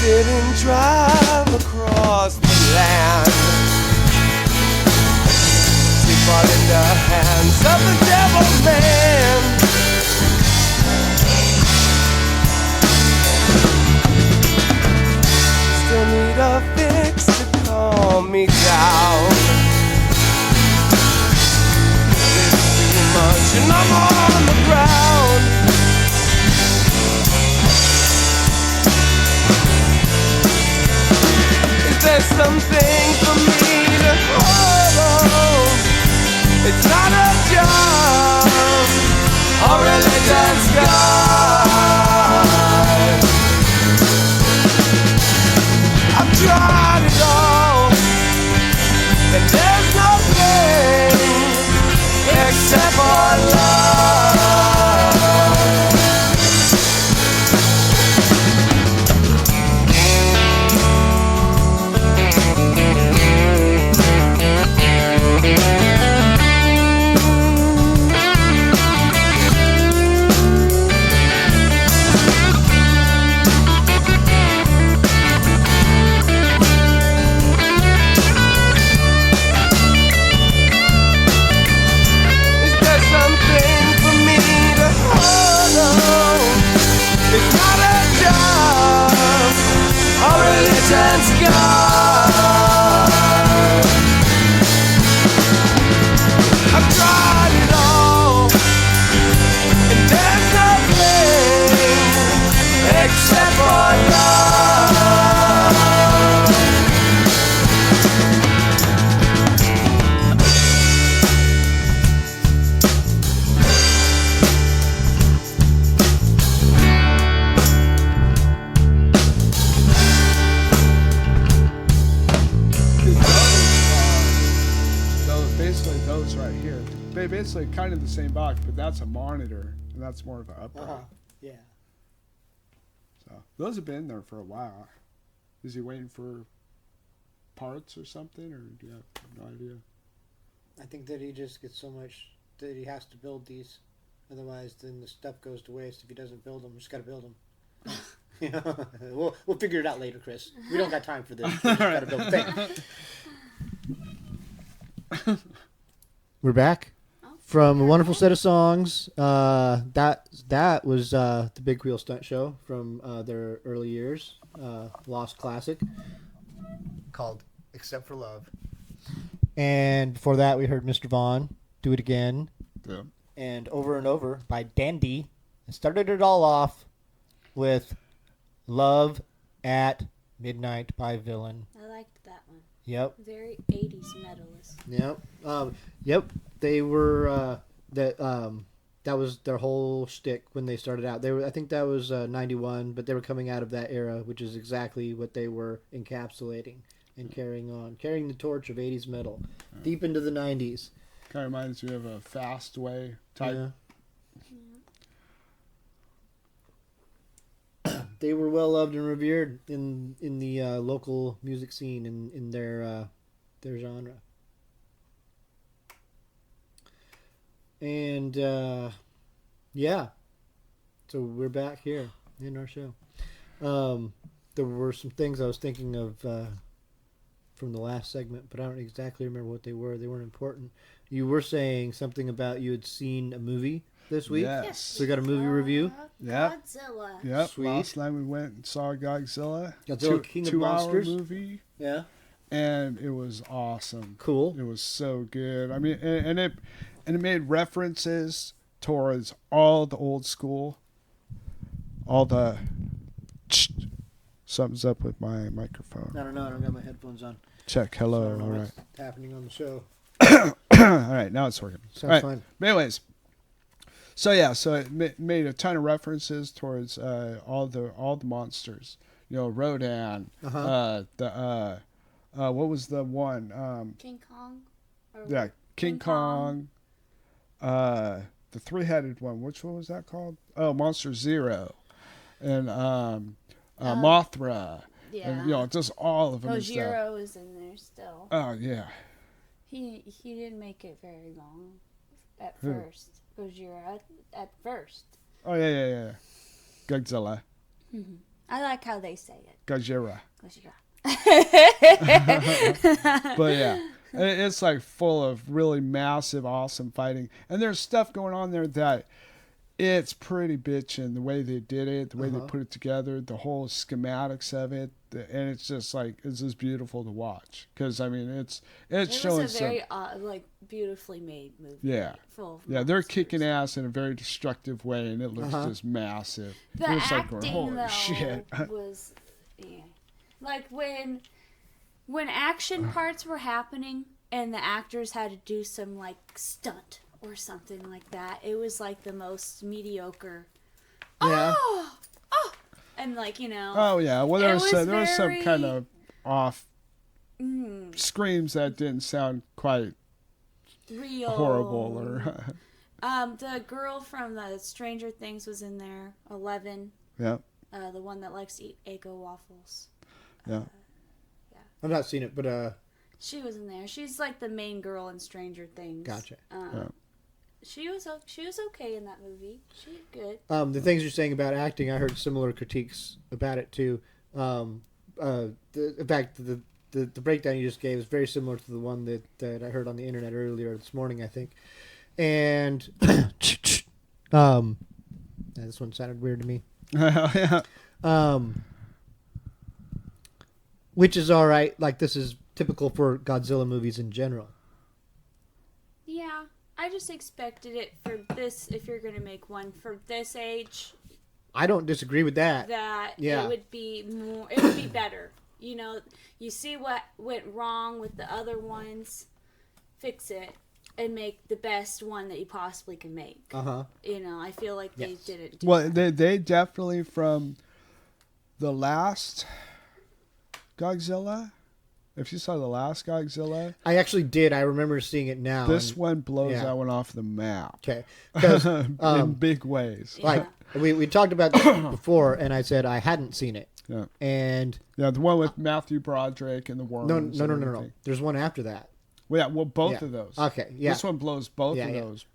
didn't drive across the land to fall in the hands of the devil man. Still need a fix to calm me down. This is too much and I'm on the ground. There's something for me to hold on. It's not a job or religion's God. I've tried it all, and there's nothing except for love. It's not a job or religion's God. I've tried it all, and there's nothing except for love. Those right here, they basically kind of the same box, but that's a monitor, and that's more of an upright. Yeah. So those have been there for a while. Is he waiting for parts or something, or do you have no idea? I think that he just gets so much that he has to build these. Otherwise, then the stuff goes to waste if he doesn't build them. Just got to build them. You know? We'll figure it out later, Chris. We don't got time for this. We just got to build the thing. We're back from a wonderful set of songs. That was the Big Wheel Stunt Show from their early years, Lost Classic, called "Except for Love." And before that, we heard Mr. Vaughn, "Do It Again," and "Over and Over" by Dandy. And started it all off with "Love at Midnight" by Villain. I liked that one. Yep. Very 80s metalist. Yep. Yep. They were that was their whole shtick when they started out. They were, I think that was 91, but they were coming out of that era, which is exactly what they were encapsulating and carrying the torch of 80s metal deep into the 90s. Kind of reminds me of a Fast Way type. Yeah. They were well loved and revered in the local music scene in their genre. And yeah, so we're back here in our show. There were some things I was thinking of from the last segment, but I don't exactly remember what they were. They weren't important. You were saying something about you had seen a movie this week. Yes. So we got a movie review. Yep. Godzilla. Yep. Sweet. Last night we went and saw Godzilla. King of 2 hour Monsters. movie. Yeah. And it was awesome. Cool. It was so good. I mean, and it made references towards all the old school, all the. Something's up with my microphone. I don't know. I don't got my headphones on. Check. Hello. So I don't know All right. what's happening on the show. All right. Now it's working. Sounds all right. fine. But anyways, so yeah, so it made a ton of references towards all the monsters. You know, Rodan. What was the one? King Kong? Or Yeah, King Kong. The 3-headed one. Which one was that called? Oh, Monster Zero. And Mothra. Yeah. And, you know, just all of them. and stuff. Gojira is in there still. Oh, yeah. He didn't make it very long at Who? first. Gojira at first. Oh, yeah. Godzilla. Mm-hmm. I like how they say it. Godzilla. Godzilla. But yeah, it's like full of really massive, awesome fighting. And there's stuff going on there that it's pretty bitchin'. The way they did it, the way they put it together, the whole schematics of it. And it's just beautiful to watch. Because, I mean, it's showing was a very, beautifully made movie. Yeah. Full of they're monsters. kicking ass in a very destructive way, and it looks just massive. The It's like acting, going, holy though, shit. was... Yeah. Like, when action parts were happening and the actors had to do some, like, stunt or something like that, it was, like, the most mediocre... Yeah. Oh! And, like, you know... Oh, yeah. Well, there was some very- kind of off screams that didn't sound quite real. horrible. Or The girl from the Stranger Things was in there, 11. Yeah. The one that likes to eat Eggo waffles. Yeah. I've not seen it, but She was in there. She's like the main girl in Stranger Things. Gotcha. She was okay in that movie. She did good. the things you're saying about acting, I heard similar critiques about it too. In fact, the breakdown you just gave is very similar to the one that I heard on the internet earlier this morning, I think. And this one sounded weird to me. Yeah. Which is all right. Like, this is typical for Godzilla movies in general. Yeah, I just expected it for this. If you're gonna make one for this age, I don't disagree with that. it would be more. It would be better. You know, you see what went wrong with the other ones, fix it, and make the best one that you possibly can make. You know, I feel like they didn't. Well, they definitely, from the last Godzilla, if you saw the last Godzilla, I actually did. I remember seeing it now. this and- one blows yeah. that one off the map. Okay. Because In big ways. like we talked about this before, and I said I hadn't seen it. Yeah. And Yeah, the one with Matthew Broderick and the worms. no. and everything. There's one after that. Well, yeah, well, both Yeah. of those. Okay. Yeah. This one blows both Yeah, of yeah. those.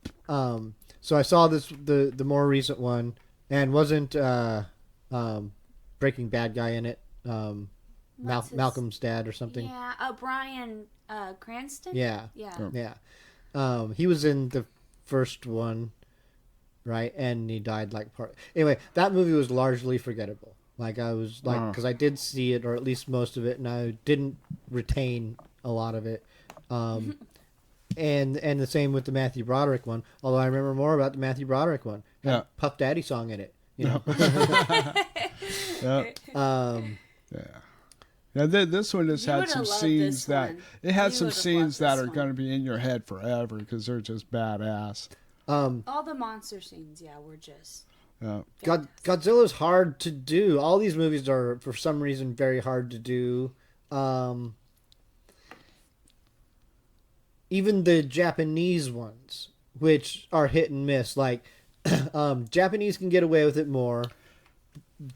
So I saw the more recent one, and wasn't Breaking Bad guy in it? What's his- Malcolm's dad or something. Yeah, Bryan Cranston. Yeah. Yeah. Yeah. He was in the first one, right? And he died like part. Anyway, that movie was largely forgettable. Like, I was like, because I did see it, or at least most of it, and I didn't retain a lot of it. And the same with the Matthew Broderick one. Although I remember more about the Matthew Broderick one. Had Yeah. Puff Daddy song in it. You know. Yeah. Yeah. Yeah, this one just You had would've some loved scenes this that one. it had You some would've scenes loved that this are one. going to be in your head forever because they're just badass. All the monster scenes, were just. Yeah. Godzilla's hard to do. All these movies are, for some reason, very hard to do. Even the Japanese ones, which are hit and miss. Like, Japanese can get away with it more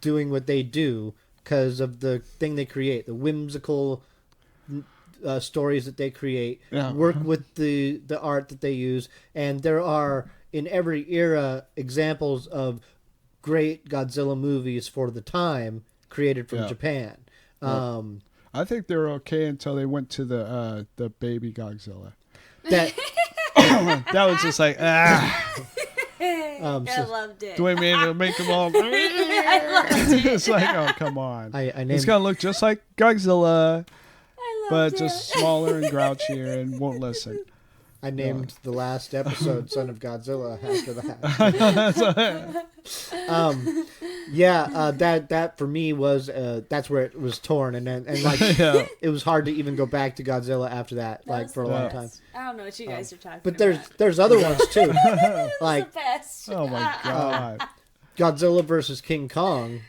doing what they do because of the thing they create, the whimsical stories that they create, Yeah. work with the art that they use. And there are, in every era, examples of great Godzilla movies for the time created from Yeah. Japan. I think they were okay until they went to the baby Godzilla. That That was just like, ah. I so- loved it. Do we mean to make them all? I loved it. It's like, oh, come on. I It's named going to look just like Godzilla, I but loved just it. smaller and grouchier and won't listen. I named the last episode "Son of Godzilla" after that. That for me was that's where it was torn, and like Yeah. it was hard to even go back to Godzilla after that, That like was for a the long best. time. I don't know what you guys are talking But about. there's other ones too, like the best. Oh, my God. Godzilla versus King Kong,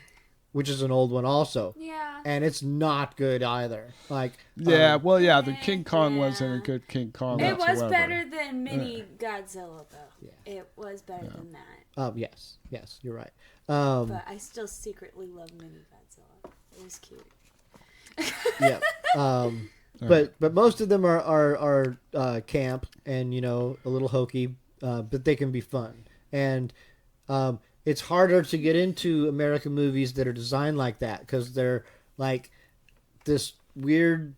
which is an old one also, Yeah. and it's not good either. Like Yeah, well, yeah, the King Kong wasn't a good King Kong It was whatsoever. better than Mini Godzilla, though. Yeah. It was better than that. yes, you're right. But I still secretly love Mini Godzilla. It was cute. Yeah. But most of them are camp and a little hokey, but they can be fun. And it's harder to get into American movies that are designed like that because they're like this weird,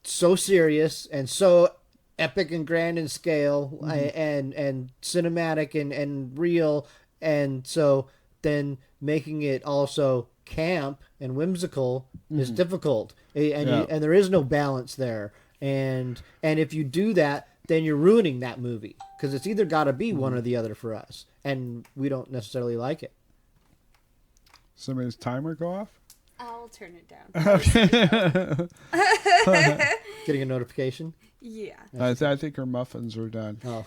so serious and so epic and grand in scale and cinematic and real, and so then making it also camp and whimsical is difficult, and there is no balance there, and if you do that, then you're ruining that movie because it's either got to be one or the other for us, and we don't necessarily like it. Somebody's timer go off? I'll turn it down. Getting a notification? Yeah. I think her muffins are done. Oh.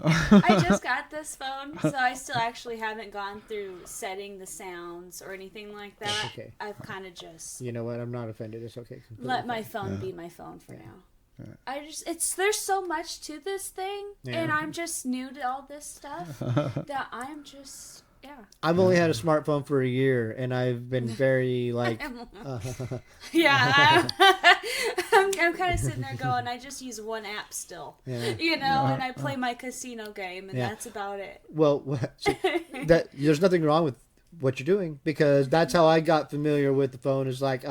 I just got this phone, so I still actually haven't gone through setting the sounds or anything like that. Okay. I've kind of just You know what? I'm not offended. It's okay. let my phone be my phone for now. There's so much to this thing, and I'm just new to all this stuff that I'm just I've only had a smartphone for a year, and I've been very like I'm kind of sitting there going, I just use one app still, and I play my casino game, and that's about it. Well, that there's nothing wrong with what you're doing because that's how I got familiar with the phone. Is like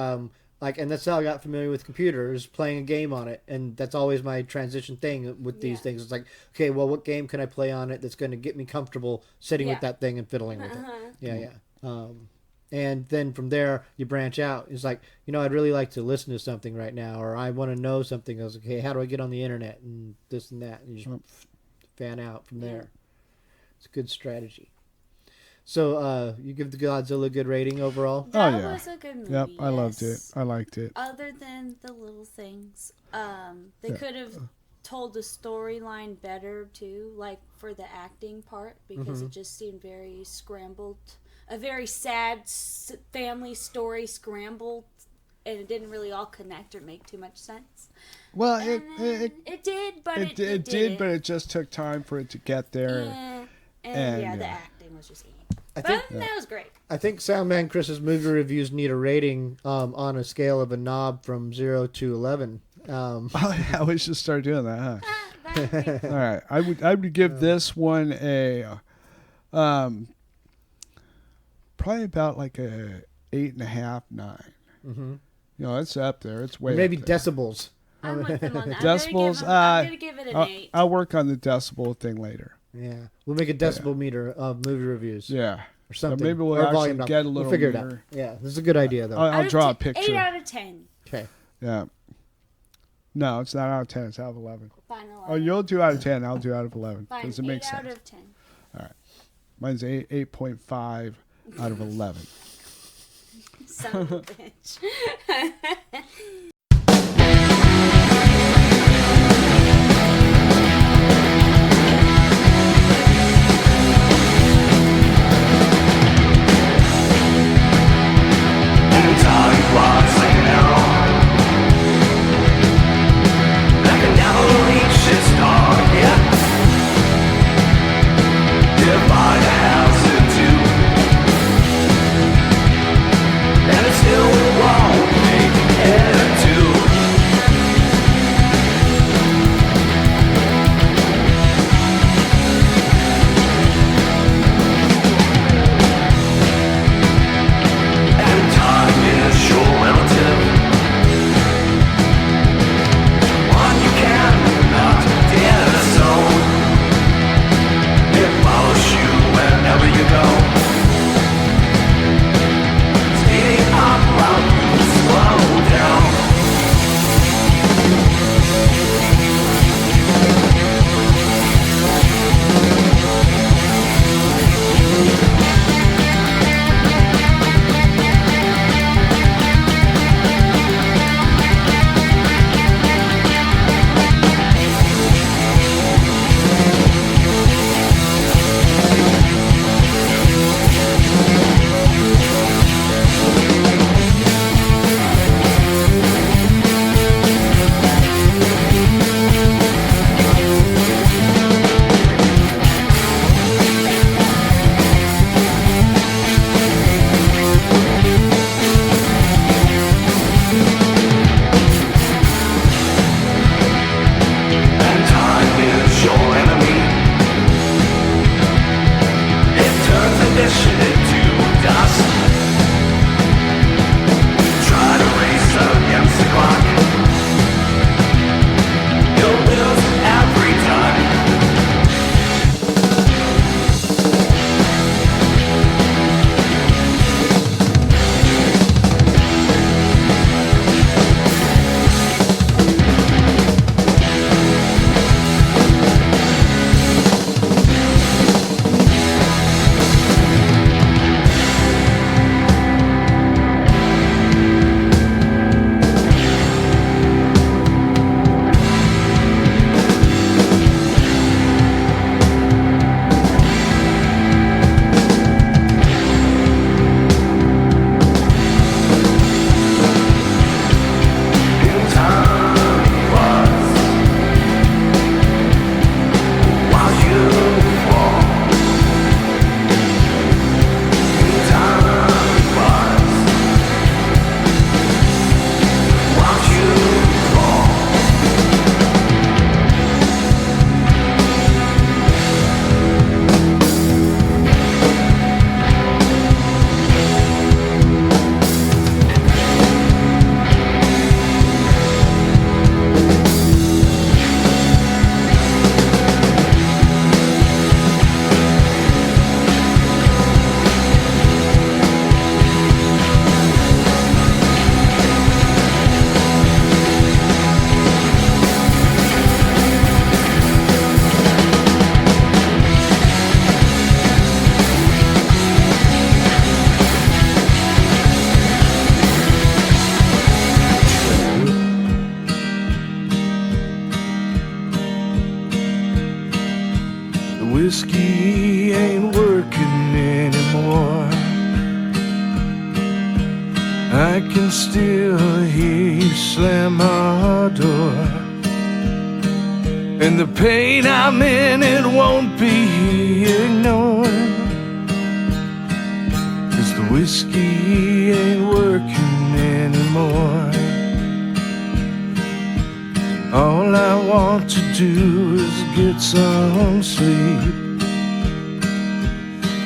and that's how I got familiar with computers, playing a game on it, and that's always my transition thing with these things. It's like, okay, well, what game can I play on it that's going to get me comfortable sitting with that thing and fiddling with it? And then from there, you branch out. It's like, I'd really like to listen to something right now, or I want to know something. I was like, okay, how do I get on the internet and this and that? And you just fan out from there. It's a good strategy. So, you give the Godzilla a good rating overall? That was a good movie. Yep, I loved it. I liked it. Other than the little things, they could have told the storyline better too, like for the acting part, because it just seemed very scrambled. A very sad family story scrambled, and it didn't really all connect or make too much sense. Well, it did, but it did, but it just took time for it to get there. And the acting was just. That was great. I think Soundman Chris's movie reviews need a rating on a scale of a knob from 0 to 11. We should start doing that, huh? All right, I would give this one a probably about like a 8.5, 9. It's up there. It's way maybe up there. decibels. I'm with them on that. Decibels. I'm gonna give it an 8. I'll work on the decibel thing later. Yeah, we'll make a decibel meter of movie reviews. Yeah, or something. So maybe we'll or actually get a little. We'll figure meter. it out. Yeah, this is a good idea though. I'll draw a picture. 8 out of 10. Okay. Yeah. No, it's not out of 10. It's out of 11. Fine, 11. Oh, you'll do out of 10. I'll do out of 11 because it makes 8 sense. out of 10. All right, mine's 8.5 out of 11. Son of a bitch. And it still won't make it to I can still hear you slam our door. And the pain I'm in, it won't be ignored. 'Cause the whiskey ain't working anymore. All I want to do is get some sleep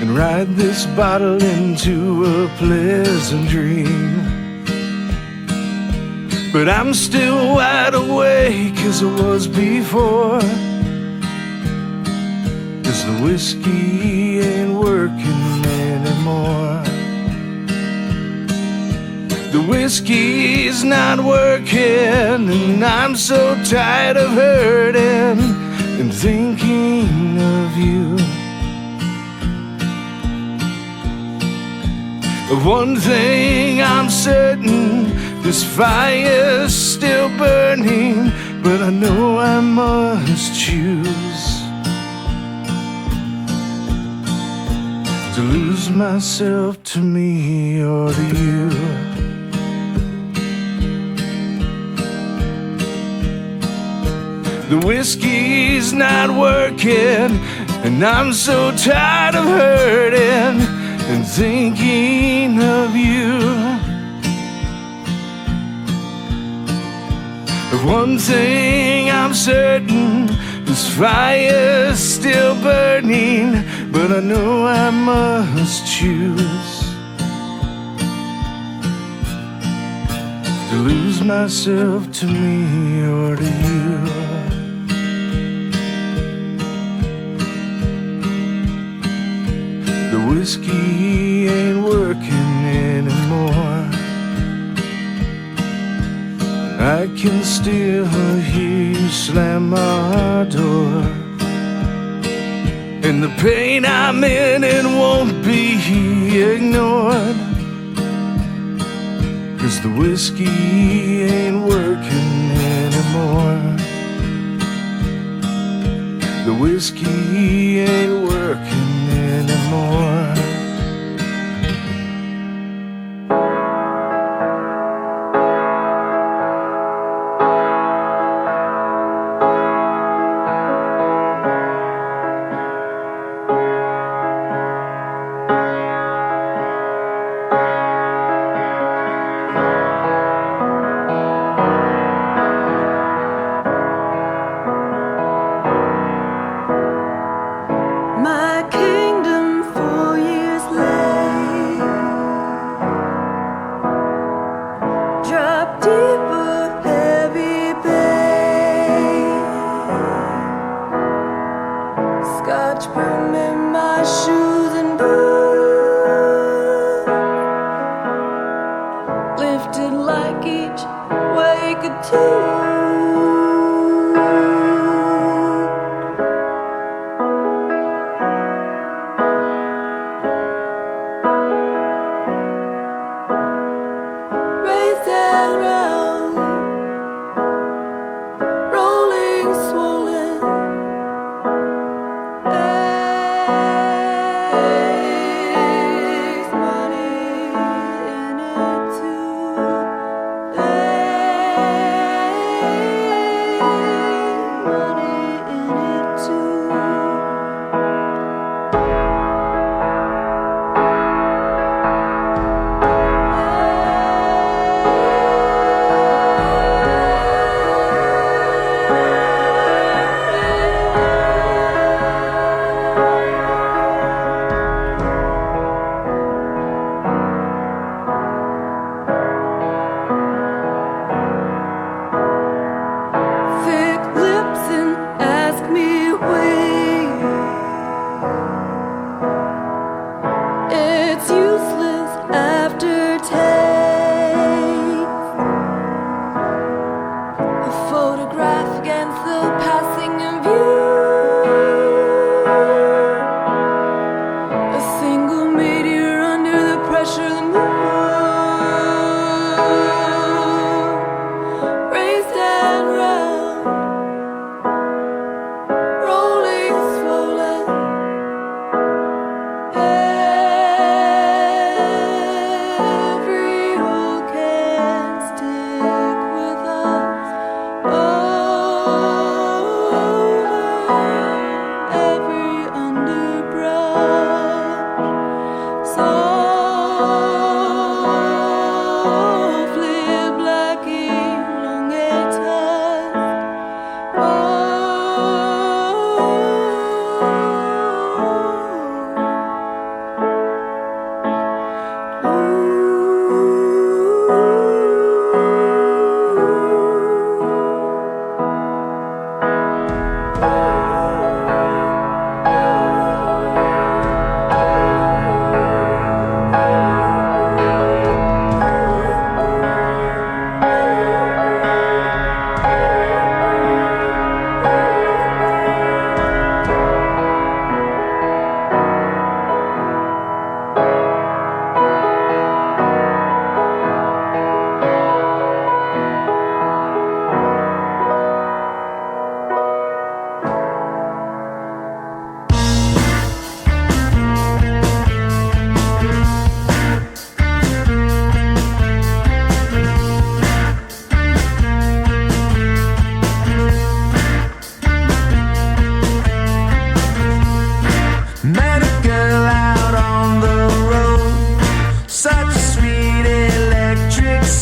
and ride this bottle into a pleasant dream. But I'm still wide awake as I was before. 'Cause the whiskey ain't working anymore. The whiskey's not working, and I'm so tired of hurting and thinking of you. Of one thing I'm certain, this fire's still burning, but I know I must choose to lose myself to me or to you. The whiskey's not working, and I'm so tired of hurting and thinking of you. Of one thing I'm certain, this fire's still burning, but I know I must choose to lose myself to me or to you. The whiskey ain't working anymore. I can still hear you slam our door. And the pain I'm in, it won't be ignored. 'Cause the whiskey ain't working anymore. The whiskey ain't working anymore.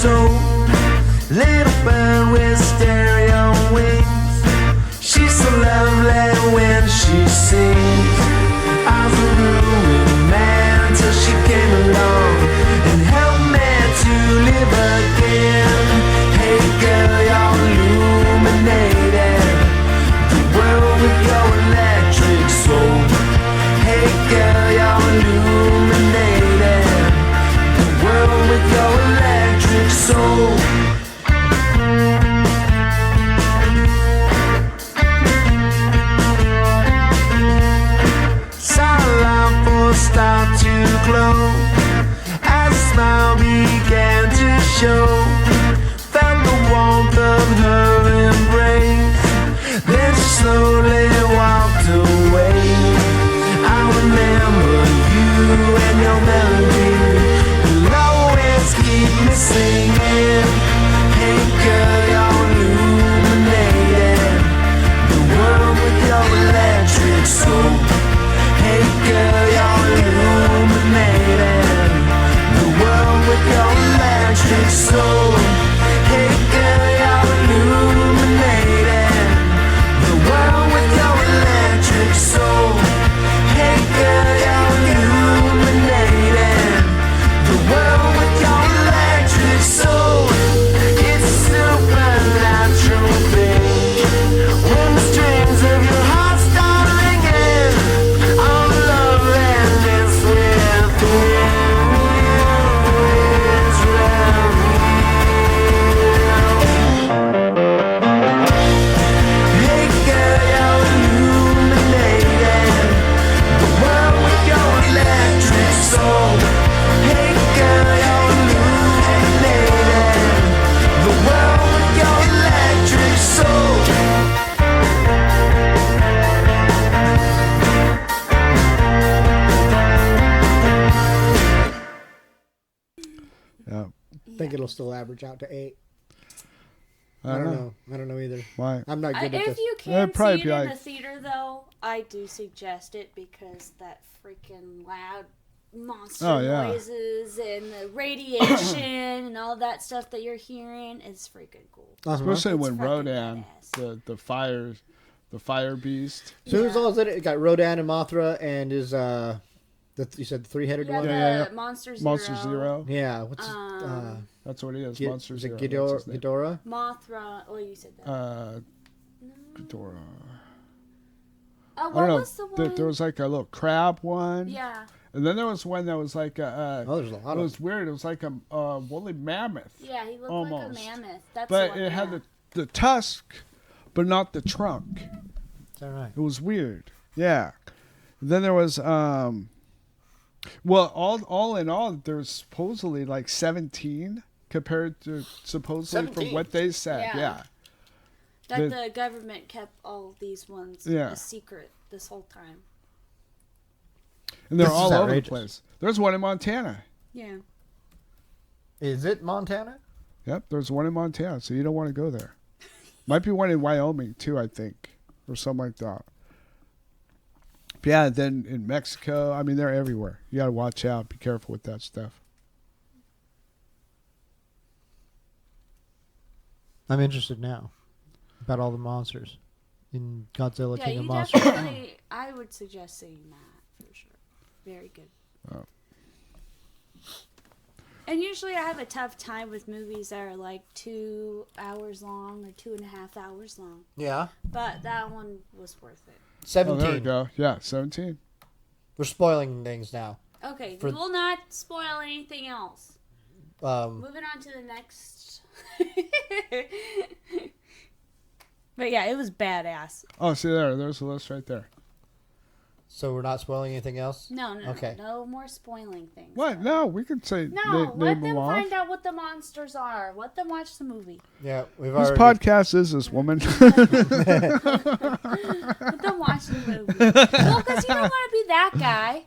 soul. Little bird with stereo wings. She's so lovely when she sings. I was a ruined man till she came along and helped me to live again. Hey girl, you're illuminated the world with your electric soul. Hey girl, you're illuminated the world with your electric soul. Start to glow as a smile began to show. Felt the warmth of her embrace, then she slowly walked away. I remember you and your melody will always keep me singing. Hey girl, you're illuminated the world with your electric soul. Hey girl, you're illuminated the world with your electric soul. Hey girl, you're illuminated the world with your electric soul. Hey girl, you're illuminated the world with your electric soul. It's a supernatural thing when the strings of your heart start ringing. All love and dance with you is real. Hey girl, you're illuminated the world with your electric soul. Hey girl, you're illuminated the world with your electric soul. Yeah. I think it'll still average out to 8. I don't know. I don't know either. Why? I'm not good at If this. you It'd can probably see it be in like- the theater, though, I do suggest it because that freaking loud monster Oh, yeah. noises and the radiation and all that stuff that you're hearing is freaking cool. Especially It's when fucking Rodan, badass. the fire beast. So who's all in it? It got Rodan and Mothra and is you said the 3-headed Yeah, one? the Yeah. Monster Zero. Monster Zero. Yeah. What's his, That's what it is. Gi- Monster is Zero. it That's Ghidorah? his name. Ghidorah? Mothra. Oh, you said that. Ghidorah. Oh, I what don't know. was the one? There was like a little crab one. Yeah. And then there was one that was like a. Oh, there's a lot It of was weird. It was like a woolly mammoth. Yeah, he looked Almost. like a mammoth. That's But the one, it had yeah. the tusk, but not the trunk. Is that right? It was weird. Yeah. Then there was well, all in all, there's supposedly like 17 compared to supposedly 17? from what they said. Yeah. Yeah. That The- the government kept all these ones Yeah. a secret this whole time. And they're This is all over the outrageous. place. There's one in Montana. Yeah. Is it Montana? Yep, there's one in Montana, so you don't want to go there. Might be one in Wyoming too, I think, or something like that. But yeah, then in Mexico, I mean, they're everywhere. You got to watch out. Be careful with that stuff. I'm interested now about all the monsters in Godzilla Yeah, King of you Monsters. definitely. I would suggest seeing that for sure. Very good. Oh. And usually I have a tough time with movies that are like 2 hours long or 2.5 hours long. Yeah. But that one was worth it. Oh, 17. there we go. Yeah, 17. We're spoiling things now. Okay, For- we will not spoil anything else. Moving on to the next. But yeah, it was badass. Oh, see there's the list right there. So we're not spoiling anything else? No, Okay. no more spoiling things. What? No, we could say No, name let them them off. find out what the monsters are. Let them watch the movie. Yeah, we've Whose already. podcast is this woman? Let them watch the movie. Well, because you don't want to be that guy.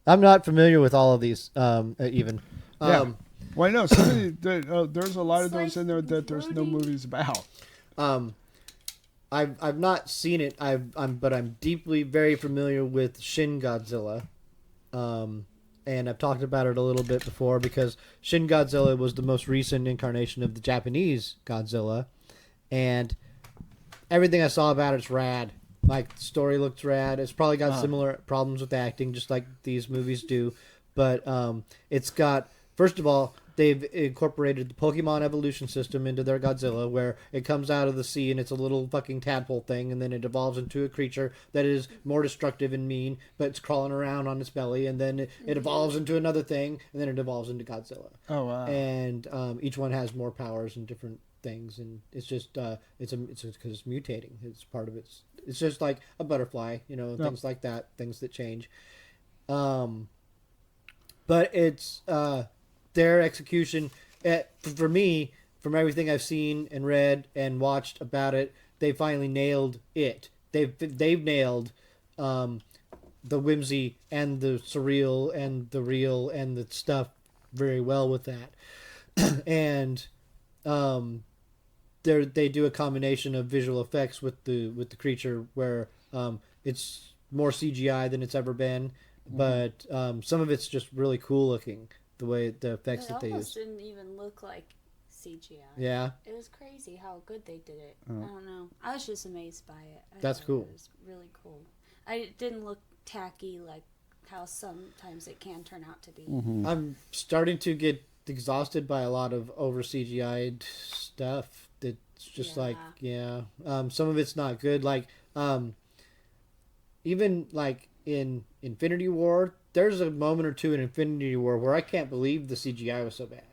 I'm not familiar with all of these, even. Yeah. Well, I know there's a lot of It's those like in there that there's no brooding. movies about. I've not seen it. But I'm deeply very familiar with Shin Godzilla, and I've talked about it a little bit before because Shin Godzilla was the most recent incarnation of the Japanese Godzilla, and everything I saw about it's rad. Like, the story looks rad. It's probably got similar problems with acting, just like these movies do. But it's got, first of all, they've incorporated the Pokemon evolution system into their Godzilla, where it comes out of the sea and it's a little fucking tadpole thing, and then it evolves into a creature that is more destructive and mean, but it's crawling around on its belly, and then it evolves into another thing, and then it evolves into Godzilla. Oh, wow. And each one has more powers and different things, and it's just it's because it's mutating. It's part of it's just like a butterfly, things like that, things that change. But it's their execution, for me, from everything I've seen and read and watched about it, they finally nailed it. They've nailed the whimsy and the surreal and the real and the stuff very well with that. And they do a combination of visual effects with the creature where it's more CGI than it's ever been, but some of it's just really cool looking, the way the effects that they use. It almost didn't even look like CGI. Yeah. It was crazy how good they did it. I don't know. I was just amazed by it. That's cool. It was really cool. It didn't look tacky like how sometimes it can turn out to be. I'm starting to get exhausted by a lot of over CGI'd stuff. It's just some of it's not good. Like, even like in Infinity War, there's a moment or two in Infinity War where I can't believe the CGI was so bad.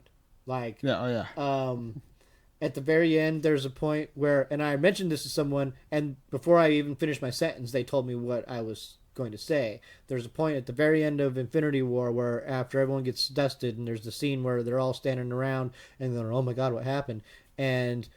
Like, at the very end, there's a point where, and I mentioned this to someone, and before I even finished my sentence, they told me what I was going to say. There's a point at the very end of Infinity War where after everyone gets dusted, and there's the scene where they're all standing around, and they're, oh my god, what happened? And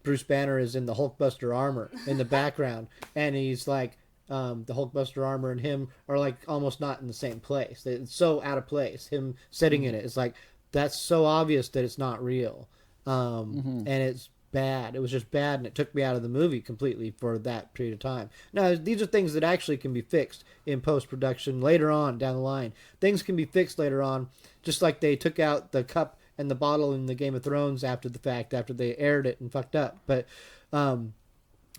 Bruce Banner is in the Hulkbuster armor in the background, and he's like, the Hulkbuster armor and him are like almost not in the same place. It's so out of place. Him sitting in it, it's like, that's so obvious that it's not real. And it's bad. It was just bad, and it took me out of the movie completely for that period of time. Now, these are things that actually can be fixed in post-production later on down the line. Things can be fixed later on, just like they took out the cup and the bottle in the Game of Thrones after the fact, after they aired it and fucked up. But and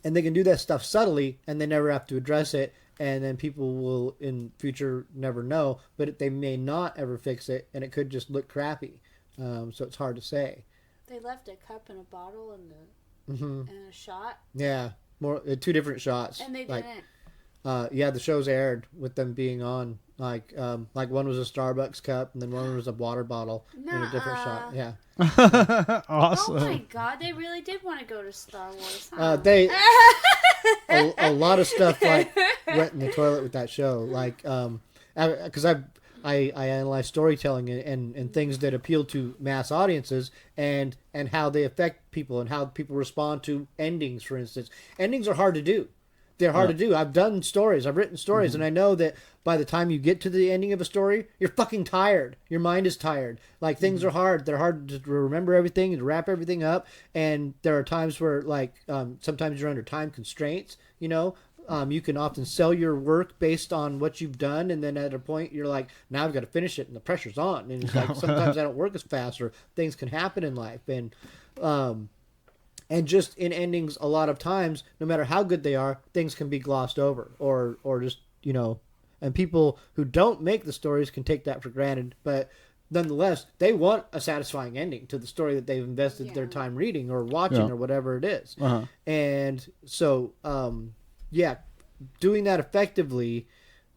they can do that stuff subtly, and they never have to address it, and then people will in future never know, but they may not ever fix it, and it could just look crappy. So it's hard to say. They left a cup and a bottle and a shot. Yeah, more two different shots. And they didn't. The shows aired with them being on. Like one was a Starbucks cup, and then one was a water bottle in a different shot. Yeah. Awesome. Oh my god, they really did want to go to Star Wars. Huh? A lot of stuff like went in the toilet with that show. Like, because I analyze storytelling and things that appeal to mass audiences and how they affect people and how people respond to endings, for instance. Endings are hard to do. They're hard to do. I've done stories. I've written stories, and I know that by the time you get to the ending of a story, you're fucking tired. Your mind is tired. Like, things are hard. They're hard to remember everything and to wrap everything up. And there are times where, like, sometimes you're under time constraints, you know. You can often sell your work based on what you've done, and then at a point you're like, now I've got to finish it, and the pressure's on. And it's like, sometimes I don't work as fast, or things can happen in life. And just in endings, a lot of times, no matter how good they are, things can be glossed over, or just, you know, and people who don't make the stories can take that for granted, but nonetheless, they want a satisfying ending to the story that they've invested their time reading or watching or whatever it is. And so, doing that effectively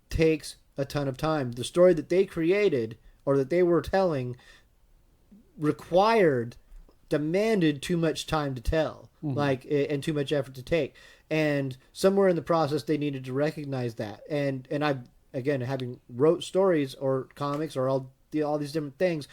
takes a ton of time. The story that they created or that they were telling demanded too much time to tell, and too much effort to take. And somewhere in the process, they needed to recognize that. And I've, again, having wrote stories or comics or all these different things,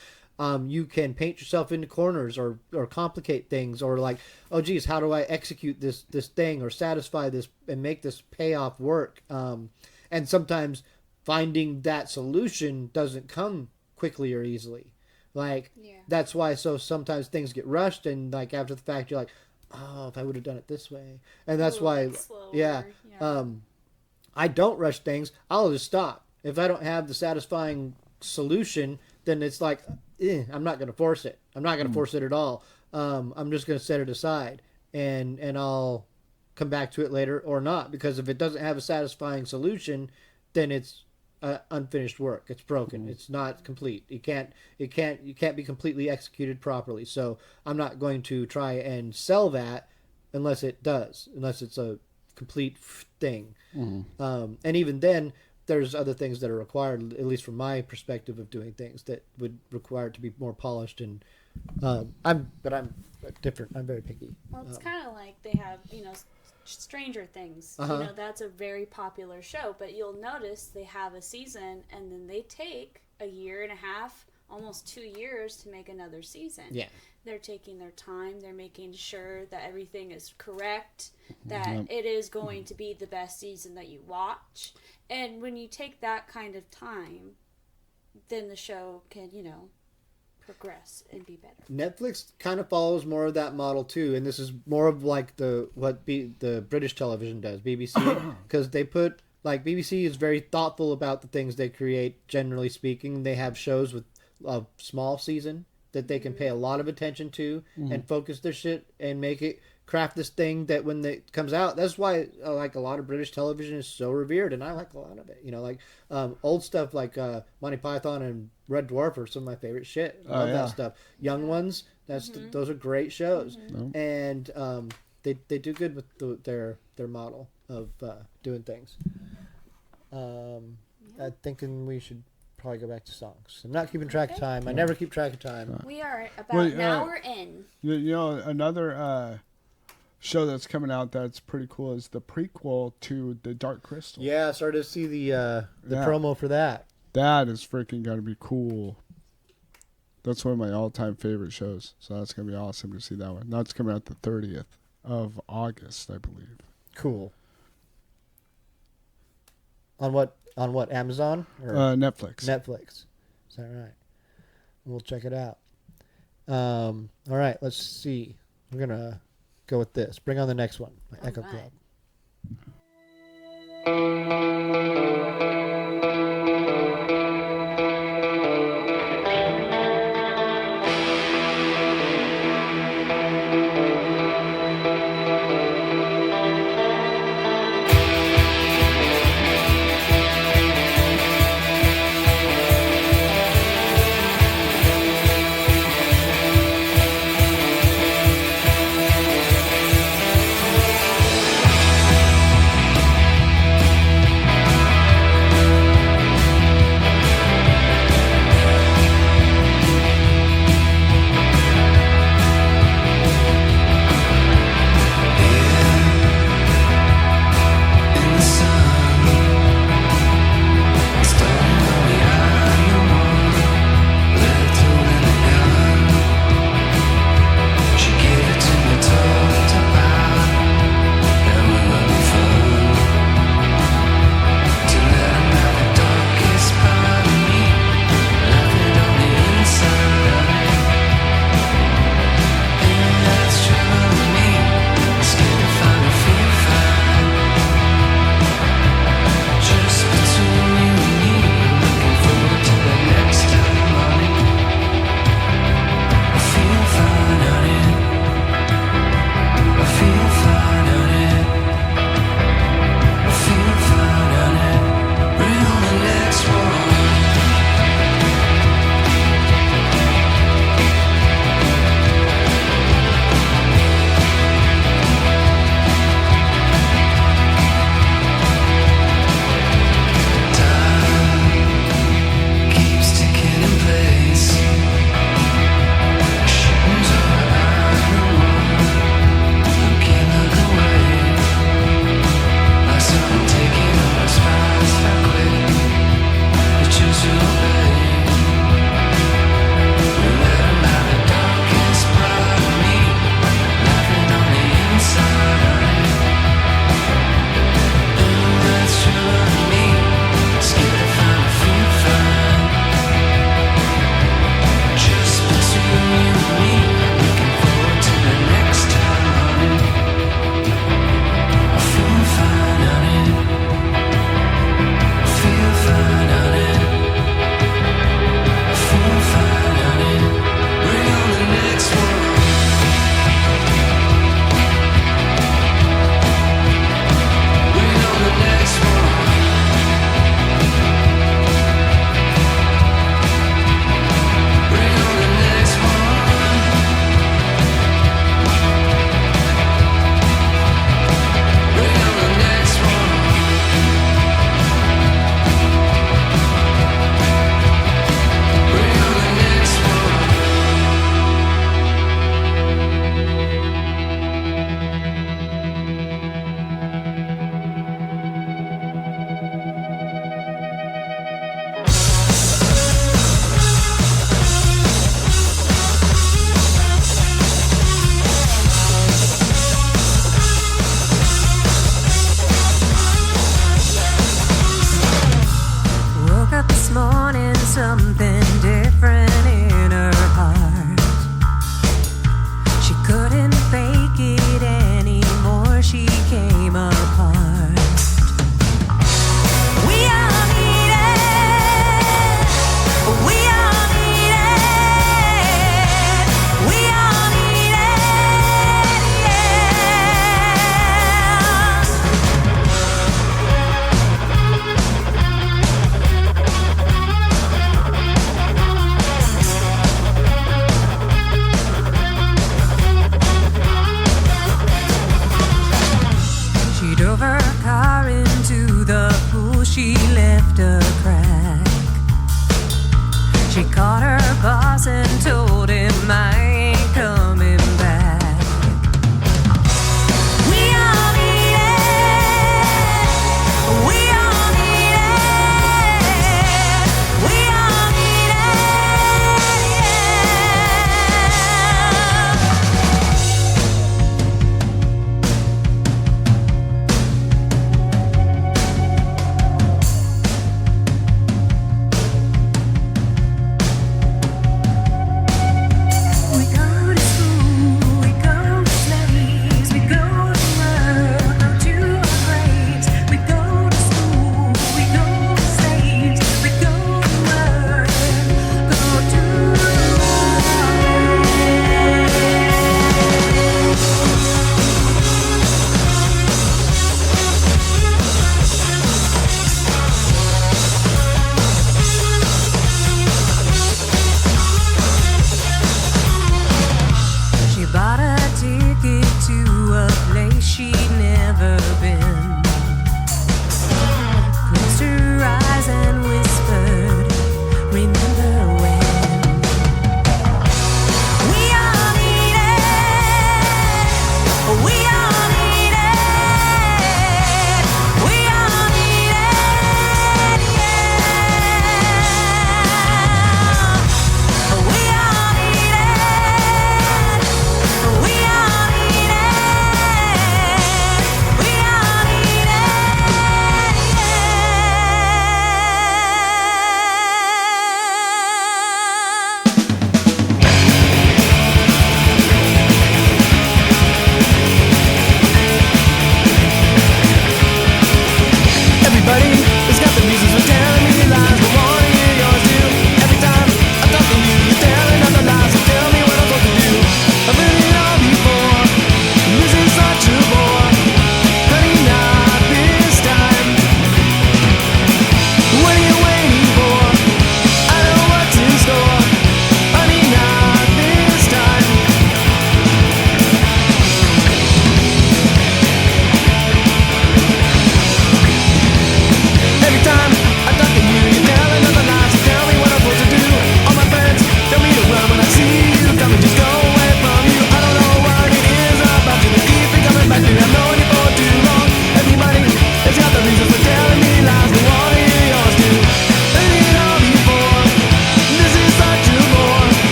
you can paint yourself into corners or complicate things, or like, oh geez, how do I execute this thing or satisfy this and make this payoff work? And sometimes finding that solution doesn't come quickly or easily. Like, that's why sometimes things get rushed, and like after the fact you're like, oh, if I would have done it this way. And that's why I don't rush things. I'll just stop. If I don't have the satisfying solution, then it's like, I'm not going to force it. I'm not going to force it at all. I'm just going to set it aside, and I'll come back to it later or not, because if it doesn't have a satisfying solution, then it's unfinished work. It's broken. It's not complete. You can't be completely executed properly. So I'm not going to try and sell that unless it's a complete thing. And even then, there's other things that are required, at least from my perspective of doing things, that would require it to be more polished. And I'm different. I'm very picky. Well, it's kind of like they have, Stranger Things. That's a very popular show, but you'll notice they have a season and then they take a year and a half, almost 2 years to make another season. Yeah. They're taking their time. They're making sure that everything is correct, that it is going to be the best season that you watch. And when you take that kind of time, then the show can, progress and be better. Netflix kind of follows more of that model too, and this is more of like the British television does, BBC, because they put, like, BBC is very thoughtful about the things they create. Generally speaking, they have shows with a small season that they can pay a lot of attention to and focus their shit and make it craft this thing that when it comes out, that's why like a lot of British television is so revered, and I like a lot of it. Like old stuff like Monty Python and Red Dwarf are some of my favorite shit. I love that stuff. Young Ones, those are great shows, and they do good with their model of doing things. I'm thinking we should probably go back to songs. I'm not keeping track of time. I never keep track of time. We are about an hour in. Another show that's coming out that's pretty cool is the prequel to The Dark Crystal. Yeah, I started to see the promo for that. That is freaking gonna be cool. That's one of my all-time favorite shows. So that's gonna be awesome to see that one. That's coming out the 30th of August, I believe. Cool. On what? Amazon? Or Netflix. Netflix. Is that right? We'll check it out. All right, let's see. We're gonna go with this. Bring on the next one. Echo Club.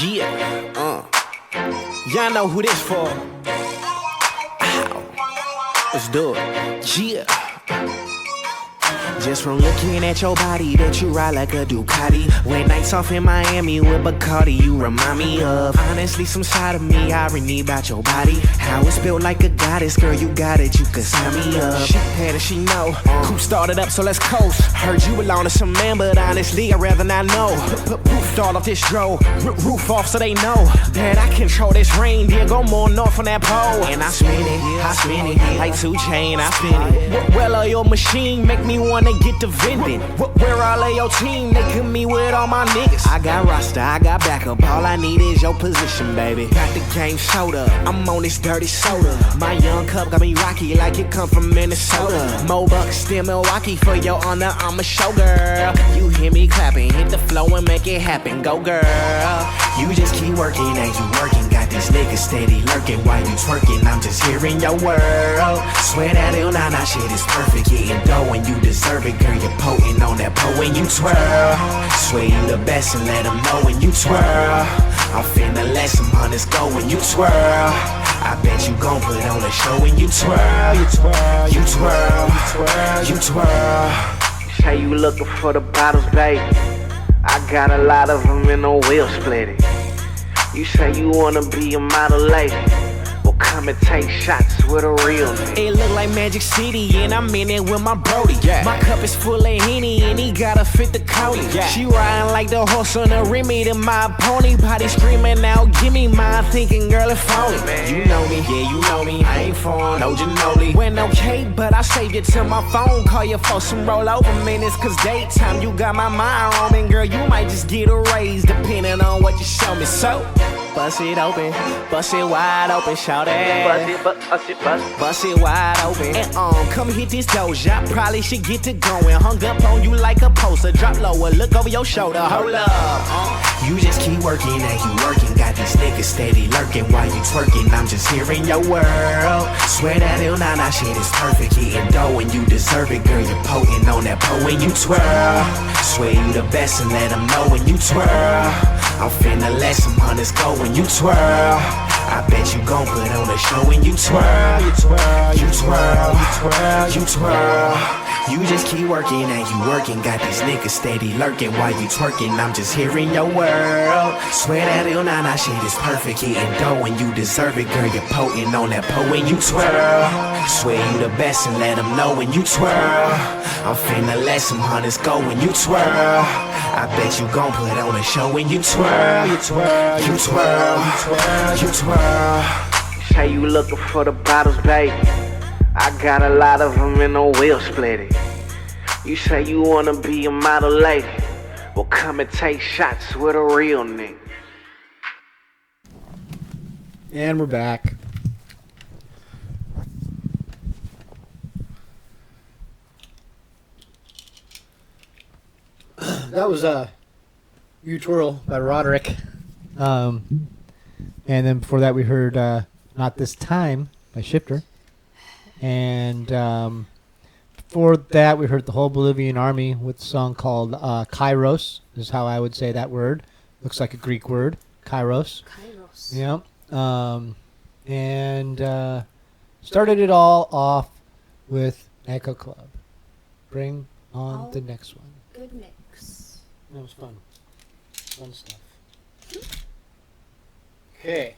Yeah, y'all know who this for. Ow. Let's do it. Yeah. Just from looking at your body that you ride like a Ducati. When nights off in Miami with Bacardi, you remind me of honestly some side of me I really about your body. How it's built like a goddess, girl, you got it, you can sign me up. She had it, she know. Who started up, so let's coast. Heard you belong to some man, but honestly I'd rather not know. Put roof start off this dro, roof off so they know that I control this reindeer. Go more north on that pole, and I spin it like 2 Chain. I spin it. Well, your machine make me wanna get to vending. Where all of your team? They come me with all my niggas. I got roster, I got backup. All I need is your position, baby. Got the game soda. I'm on this dirty soda. My young cup got me rocky like it come from Minnesota. MAWP still Milwaukee for your honor. I'm a show girl. You hear me clapping, hit the flow and make it happen. Go girl. You just keep working and you working. Got these niggas steady lurking while you twerking. I'm just hearing your world. Swear that ill nah shit is perfect. Getting dough and you deserve it, girl. You're potent on that pole when you twirl. Swear you the best and let them know when you twirl. I'm finna let some hunters go when you twirl. I bet you gon' put on a show when you twirl. You twirl, you twirl, you twirl, you twirl. Say you looking for the bottles, baby. I got a lot of them in a wheel splitter. You say you wanna be a model lady. Well, come and take shots with a real nigga. It look like Magic City, and I'm in it with my Brody. Yeah. My cup is full of Henny, and he gotta fit the Cody. Yeah. She riding like the horse on the Remy to my pony. Body screaming out, give me mine, thinking girl it's phony. You know me, yeah, you know me. I ain't foreign, no Ginoli. Went okay, but I saved you to my phone. Call you for some rollover minutes, cause daytime you got my mind roaming. Girl, you might just get a raise, depending on what you show me. So bust it open, bust it wide open, shout it. Bust it wide open. And come hit this doja. I probably should get to going. Hung up on you like a poster. Drop lower, look over your shoulder. Hold up. You just keep working and you working. Got these niggas steady lurking while you twerking. I'm just hearing your world. Swear that ill nah shit is perfect. Getting dough and you deserve it, girl. You're potent on that pole when you twirl. Swear you the best and let them know when you twirl. I'm finna let some hunters go when you twirl. I bet you gon' put on a show when you twirl. You twirl, you twirl, you twirl, you twirl. You just keep working and you working. Got these niggas steady lurking while you twerking. I'm just hearing your world. Swear that ill nah shit is perfect. Getting dough and you deserve it, girl. You're potent on that pole when you twirl. Swear you the best and let them know when you twirl. I'm finna let some hunters go when you twirl. I bet you gon' put on a show when you twirl. You twirl, you twirl, you twirl, you twirl. Say you looking for the bottles, baby. I got a lot of them in a wheel splitter. You say you wanna be a model lady. Well, come and take shots with a real nigga. And we're back. That was You Twirl by Roderick. And then before that we heard Not This Time by Shifter. And before that we heard the whole Bolivian Army with a song called Kairos, is how I would say that word. Looks like a Greek word. Kairos. Kairos. Yeah. And started it all off with Echo Club. Bring on the next one. Good mix. That was fun. Fun stuff. Okay.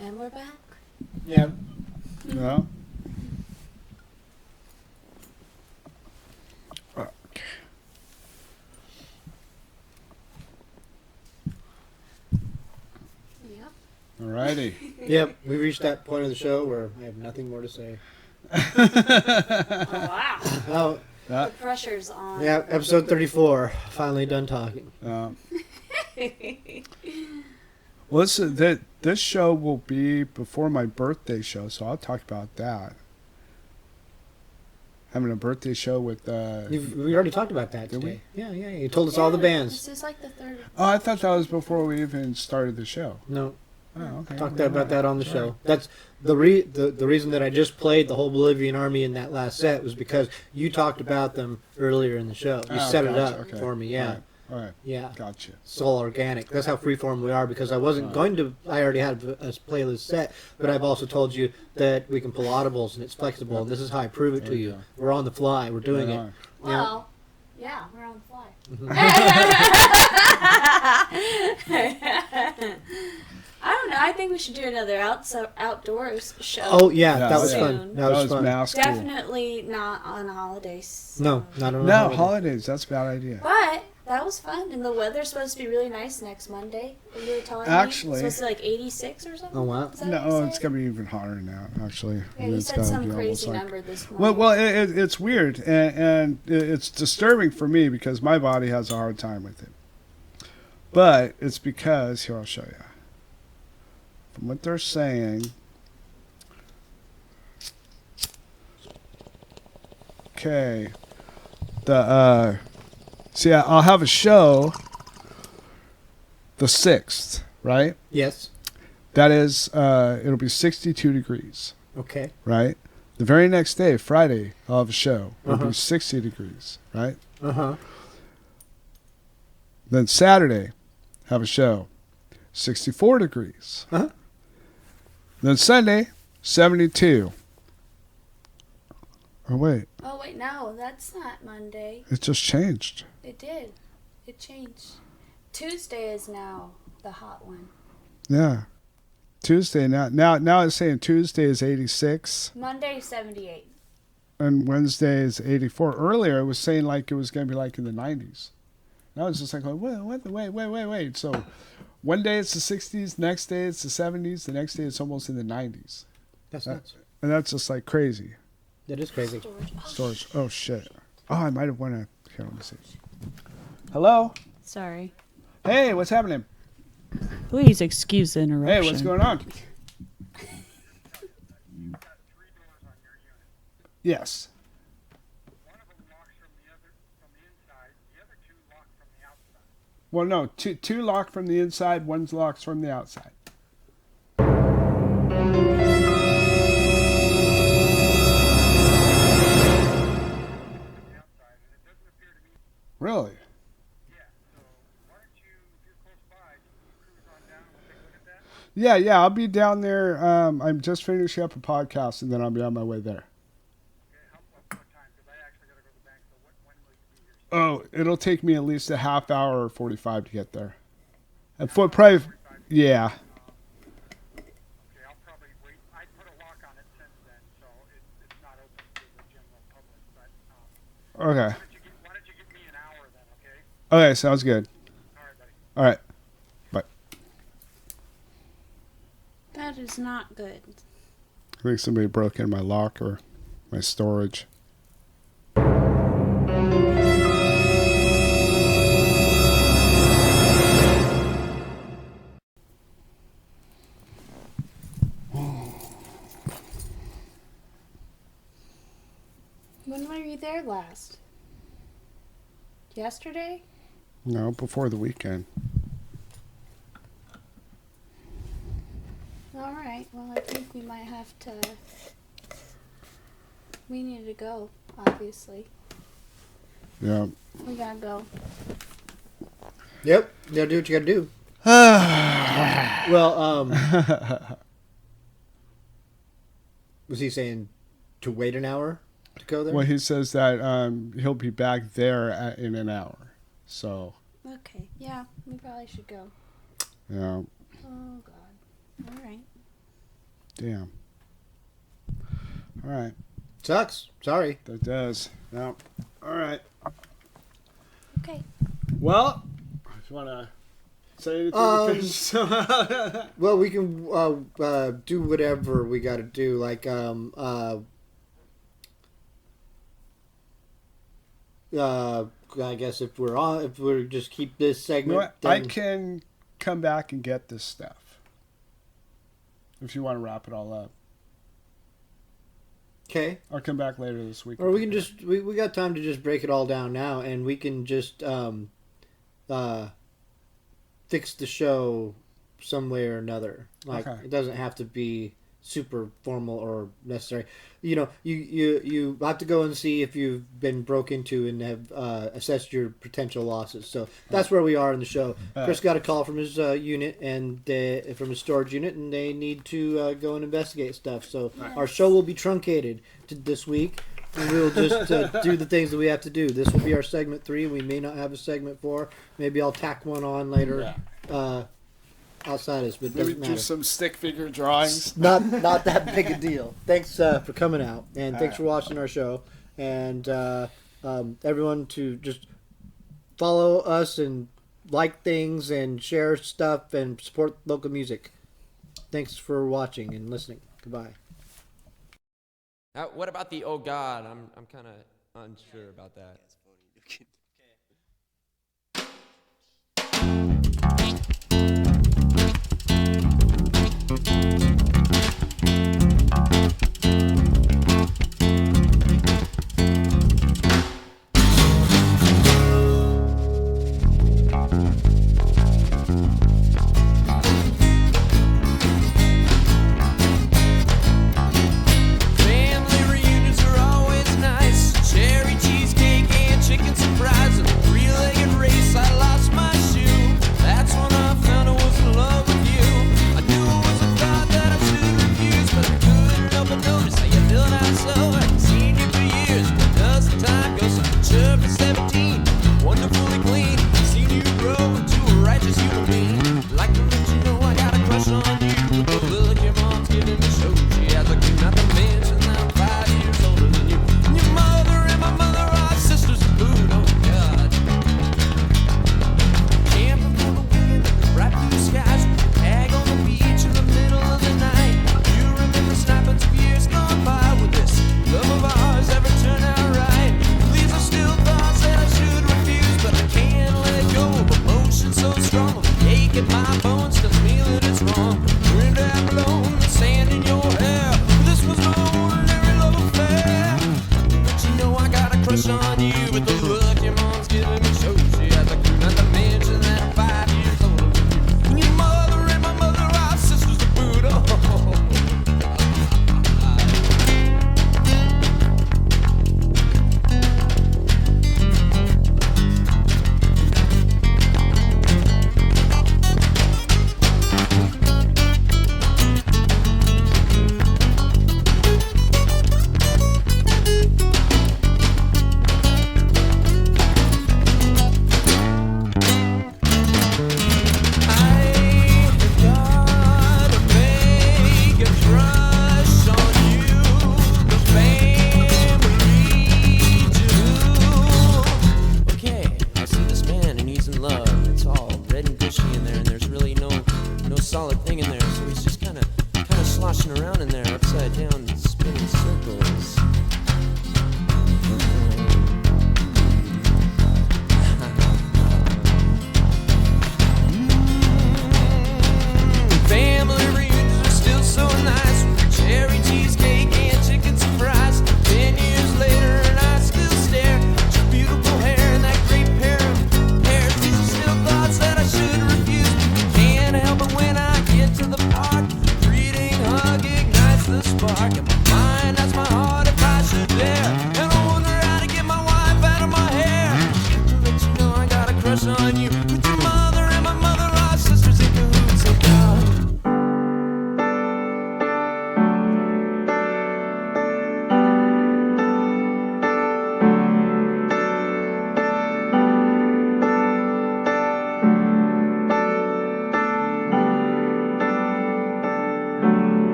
And we're back. Yeah. No. Yep. Alrighty. Yep. We reached that point of the show where I have nothing more to say. Oh, wow. Oh, The pressure's on. yeah. Episode 34. Finally done talking. Well, this show will be before my birthday show, so I'll talk about that. Having a birthday show with... We already talked about that Did today. Yeah. You told us all the bands. This is like the third. Oh, I thought that was before we even started the show. No. Oh, okay. Talked about that on the show. That's the reason that I just played the whole Bolivian Army in that last set was because you talked about them earlier in the show. You set it up for me, yeah. All right. Yeah. Gotcha. It's all organic. That's how freeform we are, because I wasn't going to. I already had a playlist set, but I've also told you that we can pull audibles and it's flexible, and this is how I prove it to you. We're on the fly. We're doing it. Well, yeah, we're on the fly. I don't know. I think we should do another outdoors show. Oh yeah, that was soon. fun. That was fun. Mask Definitely not on holidays. No, not on No, holiday. holidays. That's a bad idea. But that was fun, and the weather's supposed to be really nice next Monday. You were telling Actually- me it's supposed to be like 86 or something. Oh wow. Is that what you No, said? it's gonna be even hotter now. Actually, Yeah, you It's said gotta some be almost crazy like- number this morning. Well, it's weird, and it's disturbing for me because my body has a hard time with it. But it's because here I'll show you. From what they're saying, okay, see, I'll have a show the 6th, right? Yes. That is, it'll be 62 degrees. Okay. Right? The very next day, Friday, I'll have a show. It'll be 60 degrees, right? Then Saturday, have a show, 64 degrees. Then Sunday, 72. Oh, wait. Oh, wait, no, that's not Monday. It just changed. It did. It changed. Tuesday is now the hot one. Yeah. Tuesday, now it's saying Tuesday is 86 Monday, 78. and Wednesday is 84. Earlier, it was saying like it was going to be like in the 90s. Now it's just like, wait. So one day it's the 60s, next day it's the 70s, the next day it's almost in the 90s. That's nuts. And that's just like crazy. That is crazy. Storage. Oh, shit. Oh, I might have won a... Here, let me see. Hello? Sorry. Hey, what's happening? Please excuse the interruption. Hey, what's going on? Yes. Well, no, two lock from the inside, one's locked from the outside. Really? Yeah, I'll be down there. I'm just finishing up a podcast, and then I'll be on my way there. Oh, it'll take me at least a half hour or 45 to get there. And for probably, yeah. Okay. Okay, sounds good. All right. Bye. That is not good. I think somebody broke in my locker, my storage. When were you there last? Yesterday? No, before the weekend. All right. Well, I think we might have to. We need to go, obviously. Yeah. We gotta go. Yep. You gotta do what you gotta do. Well, was he saying to wait an hour to go there? Well, he says that he'll be back there in an hour. So. Okay. Yeah, we probably should go. Yeah. Oh God. All right. Damn. All right. Sucks. Sorry. That does. Yeah. All right. Okay. Well, if you want to say anything to finish. Well, we can do whatever we got to do. Like, I guess if we're just keep this You know segment. what? I can come back and get this stuff. If you want to wrap it all up. Okay. I'll come back later this week. Or we can just we got time to just break it all down now, and we can just fix the show some way or another. Like Okay. it doesn't have to be super formal or necessary. You have to go and see if you've been broke into and have assessed your potential losses. So that's where we are in the show. Chris got a call from his unit and from his storage unit, and they need to go and investigate stuff. So our show will be truncated this week. And we'll just do the things that we have to do. This will be our segment 3. We may not have a segment 4. Maybe I'll tack one on later. Outside us, but it doesn't matter. Do some stick figure drawings. Not that big a deal. Thanks for coming out, and thanks for watching our show. And everyone to just follow us and like things and share stuff and support local music. Thanks for watching and listening. Goodbye. What about the oh God? I'm kind of unsure about that.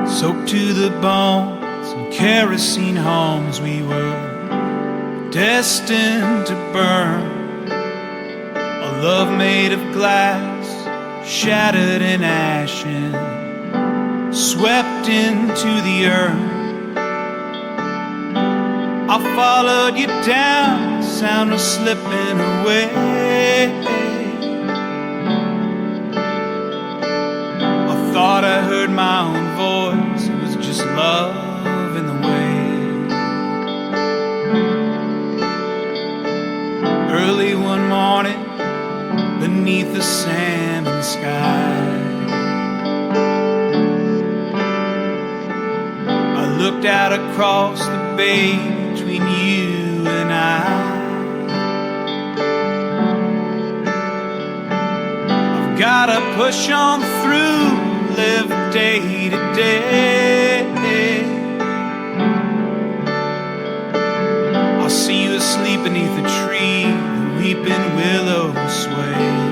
Soaked to the bones in kerosene homes, we were destined to burn. A love made of glass, shattered in ashes, swept into the earth. I followed you down, the sound was slipping away. Thought I heard my own voice, it was just love in the way. Early one morning, beneath the salmon sky, looked out across the bay between you and I've gotta push on through, live day to day. I'll see you asleep beneath a tree, the weeping willow sways.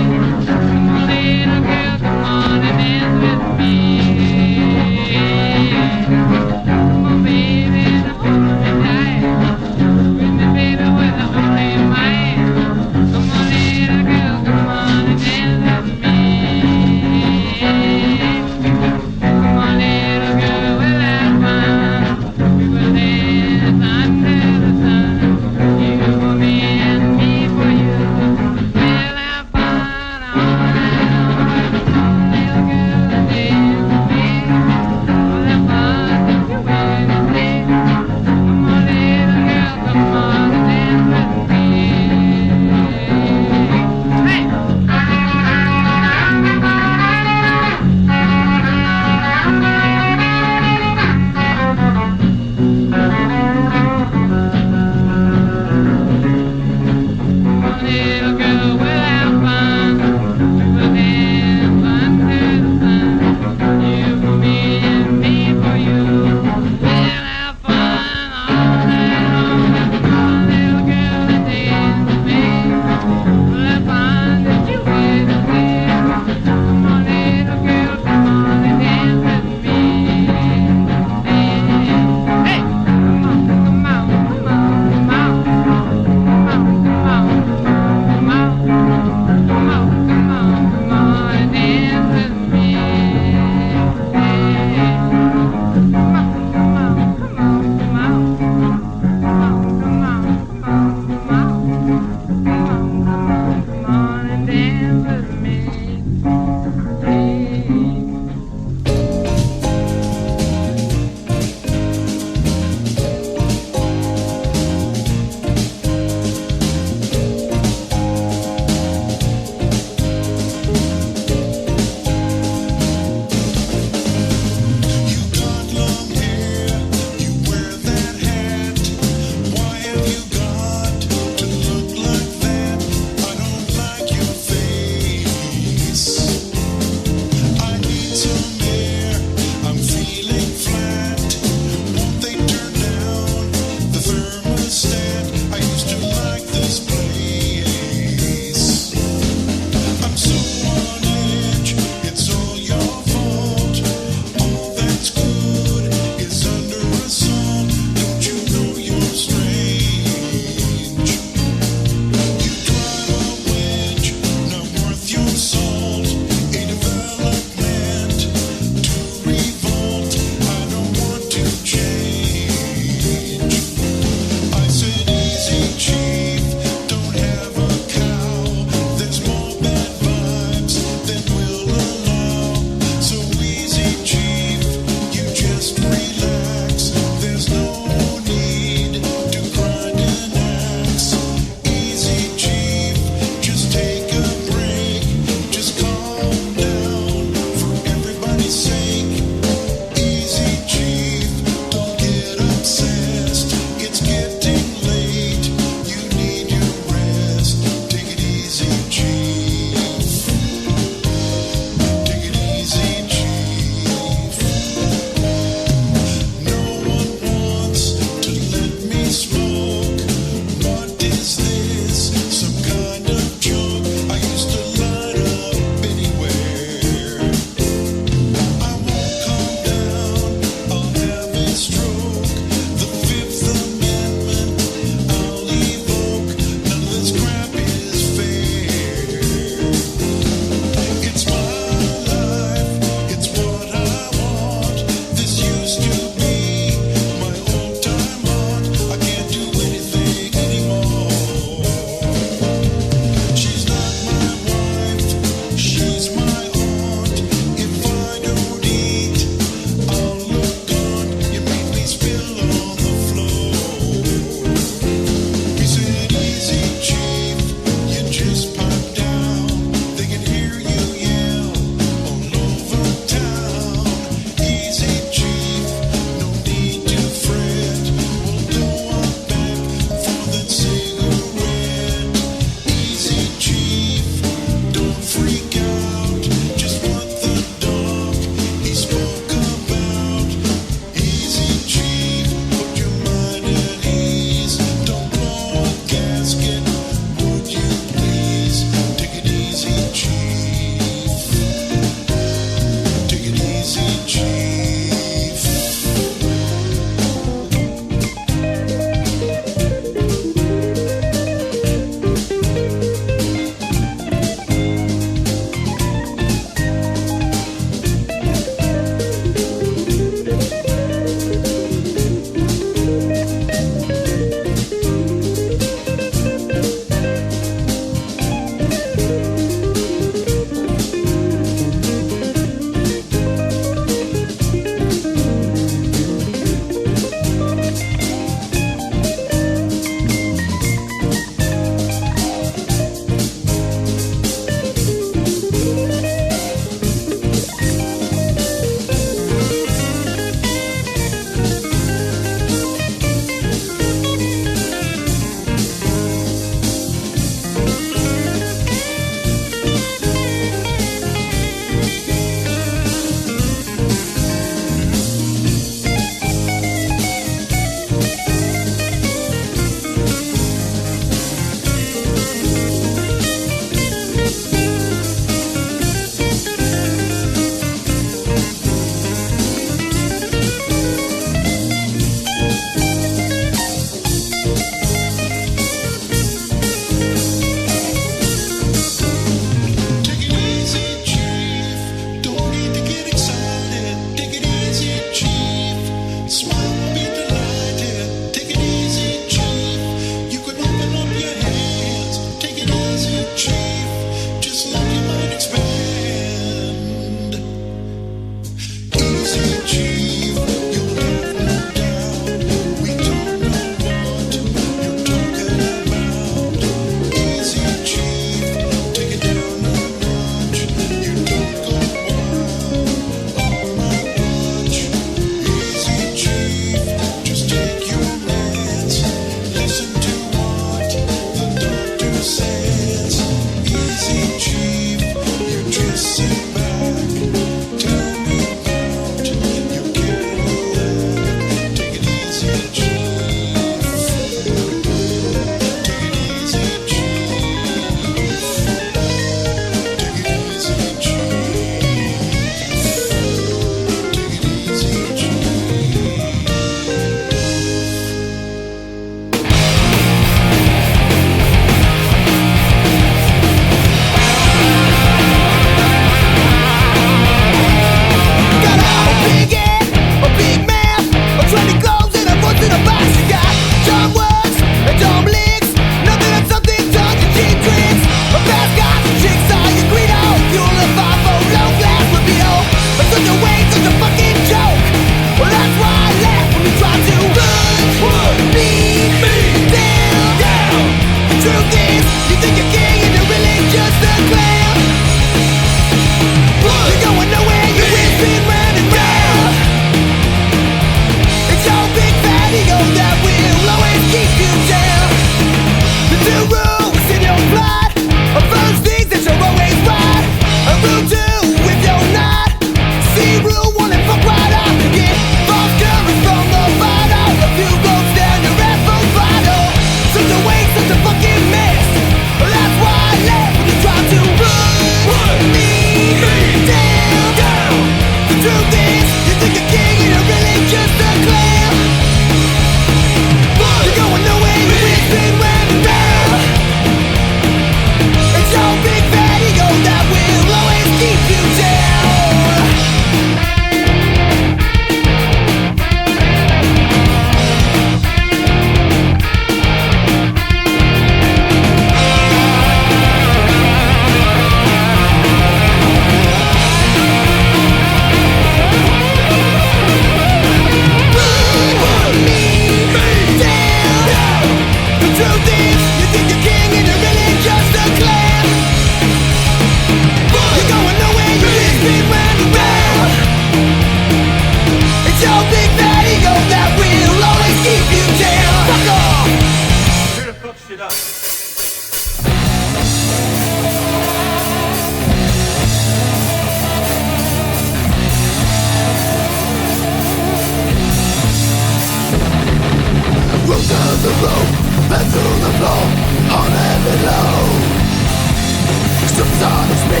Subsides me,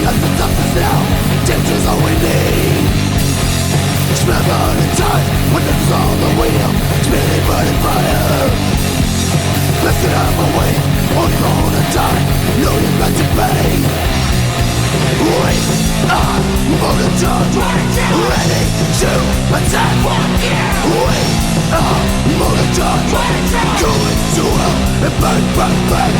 nothing stops us now. Danger's all we need. Smell burning time, when it's on the wheel. Smelly burning fire. Let's get out of my way, on your own and die. Know you've got to pay. We are motor charge, ready to attack. We are motor charge, going to hell and burn, burn, burn.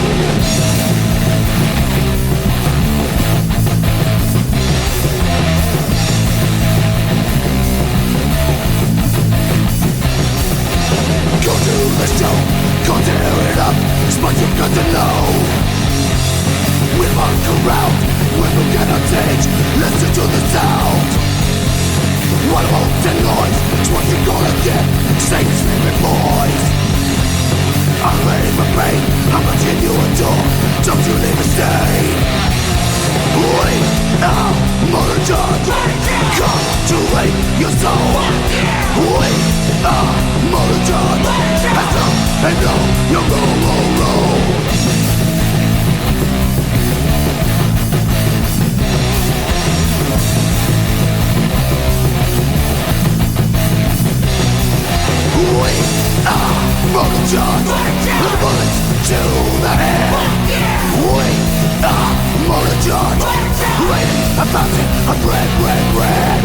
Go to the show, go tear it up. It's what you've got to know. We mark around, when we get on stage, listen to the sound. One hope and noise, it's what you're gonna get. Stay sleeping boys. I'm ready for pain, how much can you endure? Don't you leave a stain. We are motor charge, come to rape your soul. We are motor charge, as long and know you roll, roll, roll. We are motor charge, the bullets to the head. We are motor charge, raining a fountain of red, red, red.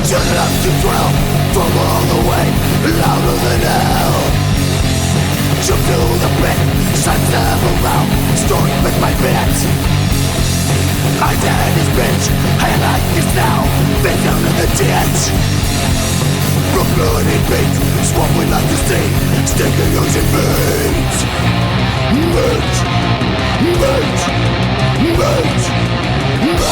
Turn it up to 12, fumble all the way, louder than hell. Jump to the pit, signs never round, story with my bit. I dead his bitch, and I is now, been down in the ditch. Brooklyn in beat, it's what we like to see, stinking ocean beat. Meat, meat, meat, meat.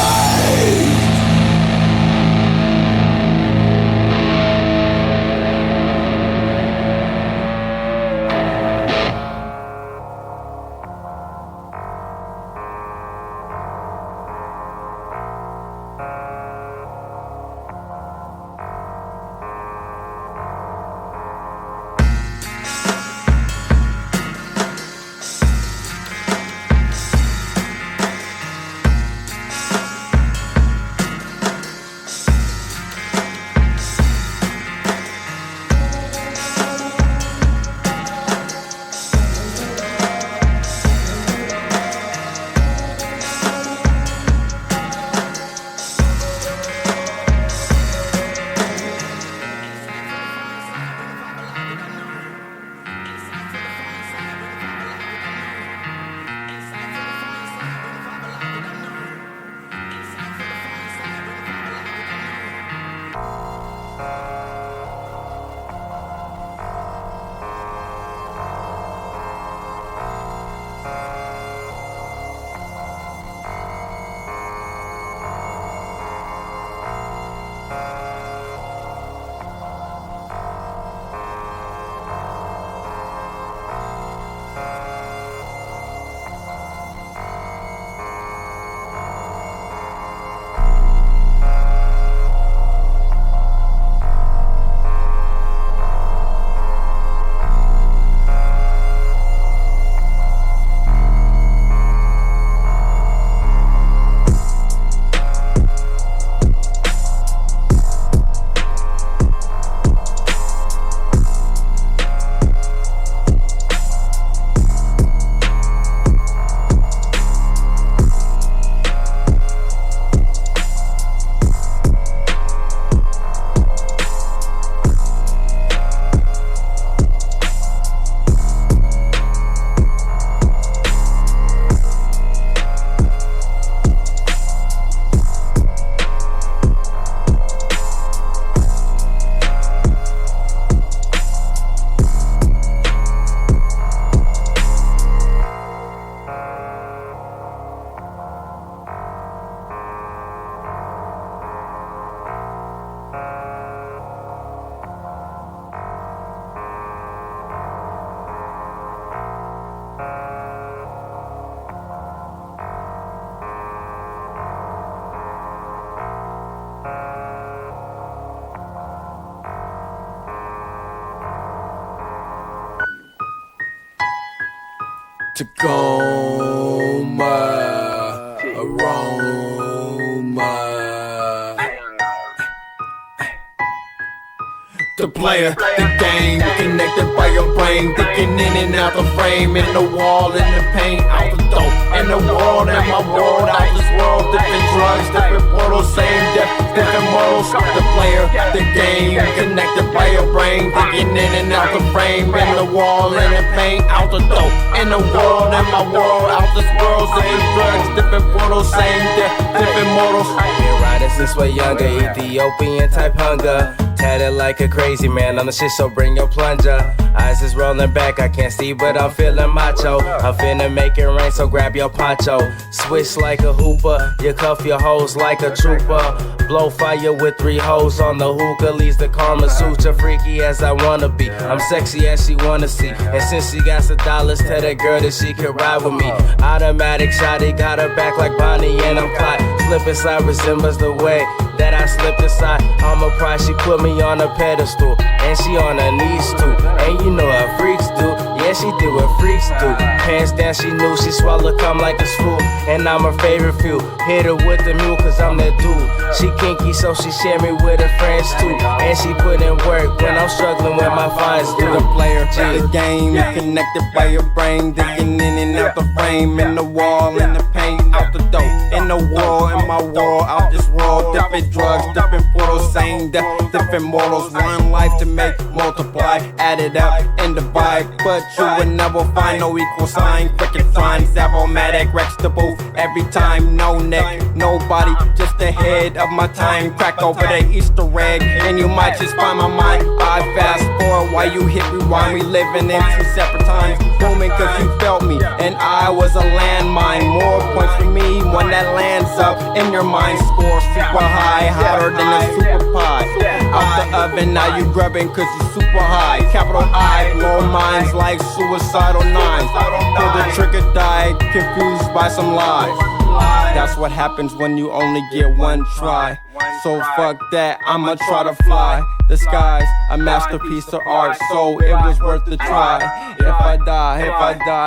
Tacoma, aroma. The player, the game, connected by your brain, thinking in and out the frame, in the wall, in the paint, out the door, in the world, in my world, out this world, different drugs, different portals, same death, different mortals. The player, the game, connected by your brain, thinking in and out the frame, in the wall, in the paint, out the door, in the world, in my world, out this world, different drugs, different portals, same death, different mortals. Been riding since we're younger, Ethiopian type hunger. Tatted like a crazy man on the shit, so bring your plunger. Eyes is rolling back, I can't see, but I'm feeling macho. I'm finna make it rain, so grab your poncho. Switch like a hooper, you cuff your hoes like a trooper. Blow fire with 3 hoes on the hookah, leaves the Karma Sutra. Freaky as I wanna be, I'm sexy as she wanna see. And since she got some dollars, tell that girl that she can ride with me. Automatic shotty, got her back like Bonnie and I'm Clyde. Slip inside resembles the way that I slipped inside. I'm a prize, she put me on a pedestal, and she on her knees too. And you know how freaks do, yeah she do what freaks do. Hands down she knew, she swallowed cum like a spoon. And I'm her favorite few, hit her with the mule cause I'm that dude. She kinky so she share me with her friends too. And she put in work when I'm struggling with my fines do. The player, the game, connected by your brain, thinking in and out the frame, in the wall, in the paint, out the door, in the world, in my world, out this world, different drugs, different portals, same death, different mortals, one life to make, multiply, add it up and divide, but you would never find no equal sign, cricket signs, Zavomatic, Rex the booth, every time, no neck, nobody, just the head of my time, crack over the Easter egg, and you might just find my mind, I fast forward while you hit rewind, we living in 2 separate times, booming cause you felt me, and I was a landmine, more points for me when that lands up, in your mind score super high, hotter than a super pie, out the oven now you grubbing cause you super high, capital I, blow minds like suicidal nines, pull the trigger die, confused by some lies, that's what happens when you only get one try, so fuck that, I'ma try to fly, the sky's a masterpiece of art, so it was worth the try, if I die,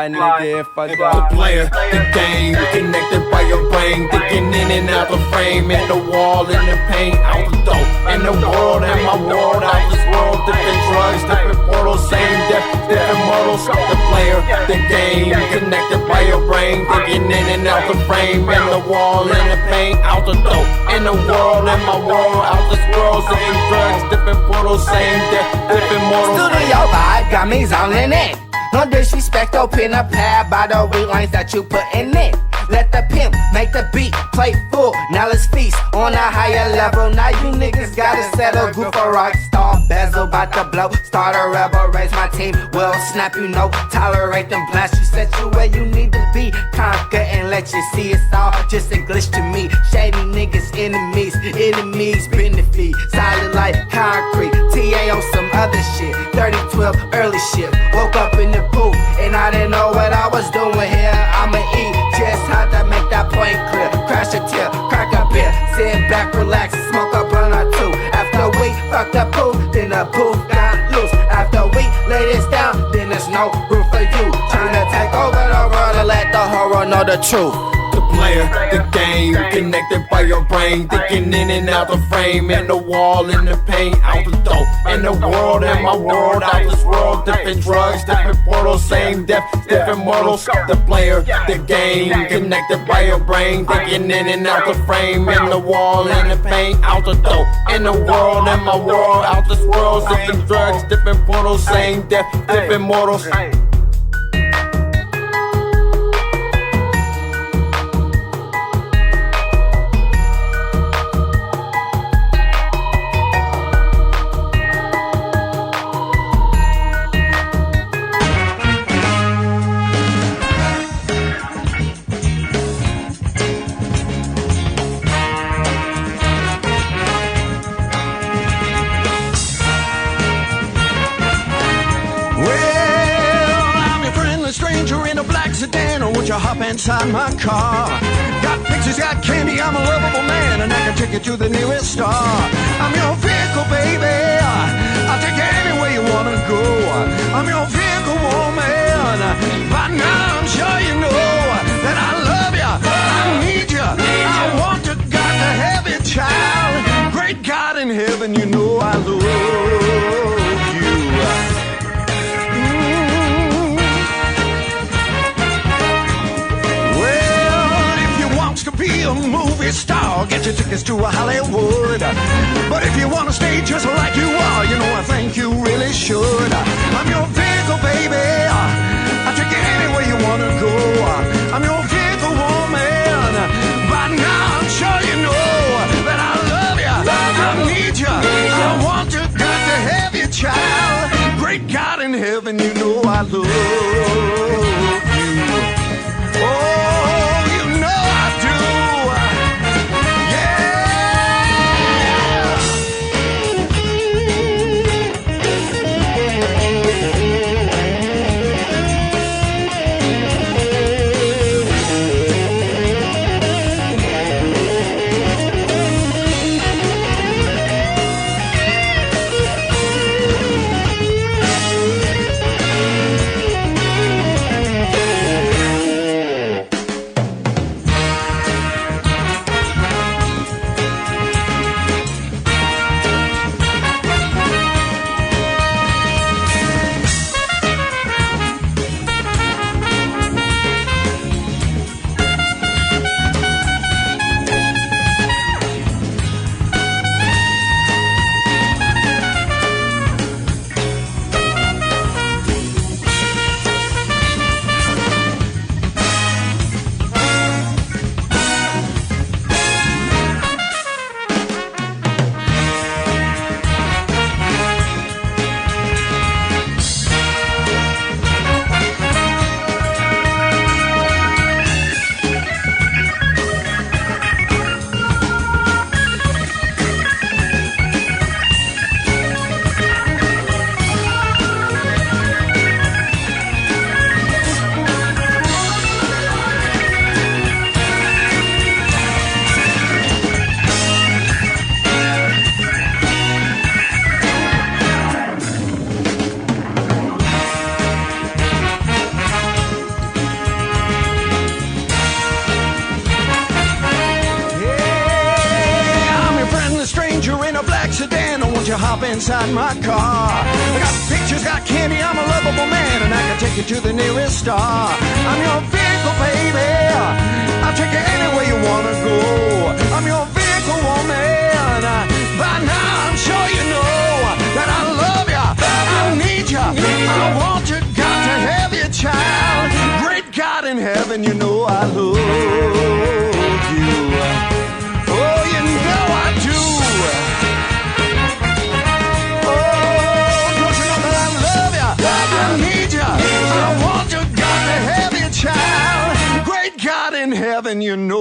nigga, if I die. The player, the game, connected by your brain, thinking in and out the frame, in the wall, in the paint, out the door, in the world, in my world, out this world, different drugs, different portals, same death, different mortals. The player, the game, connected by your brain, thinking in and out the frame, in the wall, in the paint, out the door, in the world, in my world, out this world, different drugs, different portals, same death, different mortals. Studio vibe got me zoning in. No disrespect, open a pad by the weight lines that you put in it. Let the pimp make the beat, play full. Now let's feast on a higher level. Now you niggas gotta settle. Goof a rock star, bezel about to blow. Start a rebel, raise my team. Will snap, you know. Tolerate them blast. You set you where you need to be. Conquer and let you see it's all just a glitch to me. Shady niggas, enemies benefit. Solid like concrete. TA on some other shit. 30-12 early shift. Woke up in the pool and I didn't know what I was doing here. I'ma eat just how to make that point clear. Crash a tip, crack a beer, sit back, relax, smoke a blunt or two. After we fuck the poof, then the poof got loose. After we lay this down, then there's no room for you. Trying to take over the world and let the horror know the truth. The player, the game, connected by your brain, thinking in and out the frame, in the wall, in the paint, out the door, in the world, in my world, out this world, different drugs, different portals, same death, different mortals. The player, the game, connected by your brain, thinking in and out the frame, in the wall, in the paint, out the door, in the world, in my world, out this world, different drugs, different portals, same death, different mortals. Hop inside my car. Got pictures, got candy, I'm a lovable man, and I can take you to the nearest star. I'm your vehicle, baby. I'll take you anywhere you wanna go. I'm your vehicle, woman. By now I'm sure know I love you. Well, if you want to be a movie star, get your tickets to Hollywood. But if you want to stay just like you are, you know I think you really should. I'm your vehicle, baby. I'll take you anywhere you want to go. I'm your vehicle, woman. By now I'm sure you know that I love you. I need you. I want you, got to have you, child. Great God in heaven, you know I love you. Oh, you know I do. Hop inside my car. I got pictures, got candy, I'm a lovable man, and I can take you to the nearest star. I'm your vehicle, baby. I'll take you anywhere you wanna go. I'm your vehicle, woman. By now I'm sure you know that I love you, I need you, I want you, got to have you, child. Great God in heaven, you know I love you. Oh, you know I do. I need you, I want you, got to have you, child. Great God in heaven, you know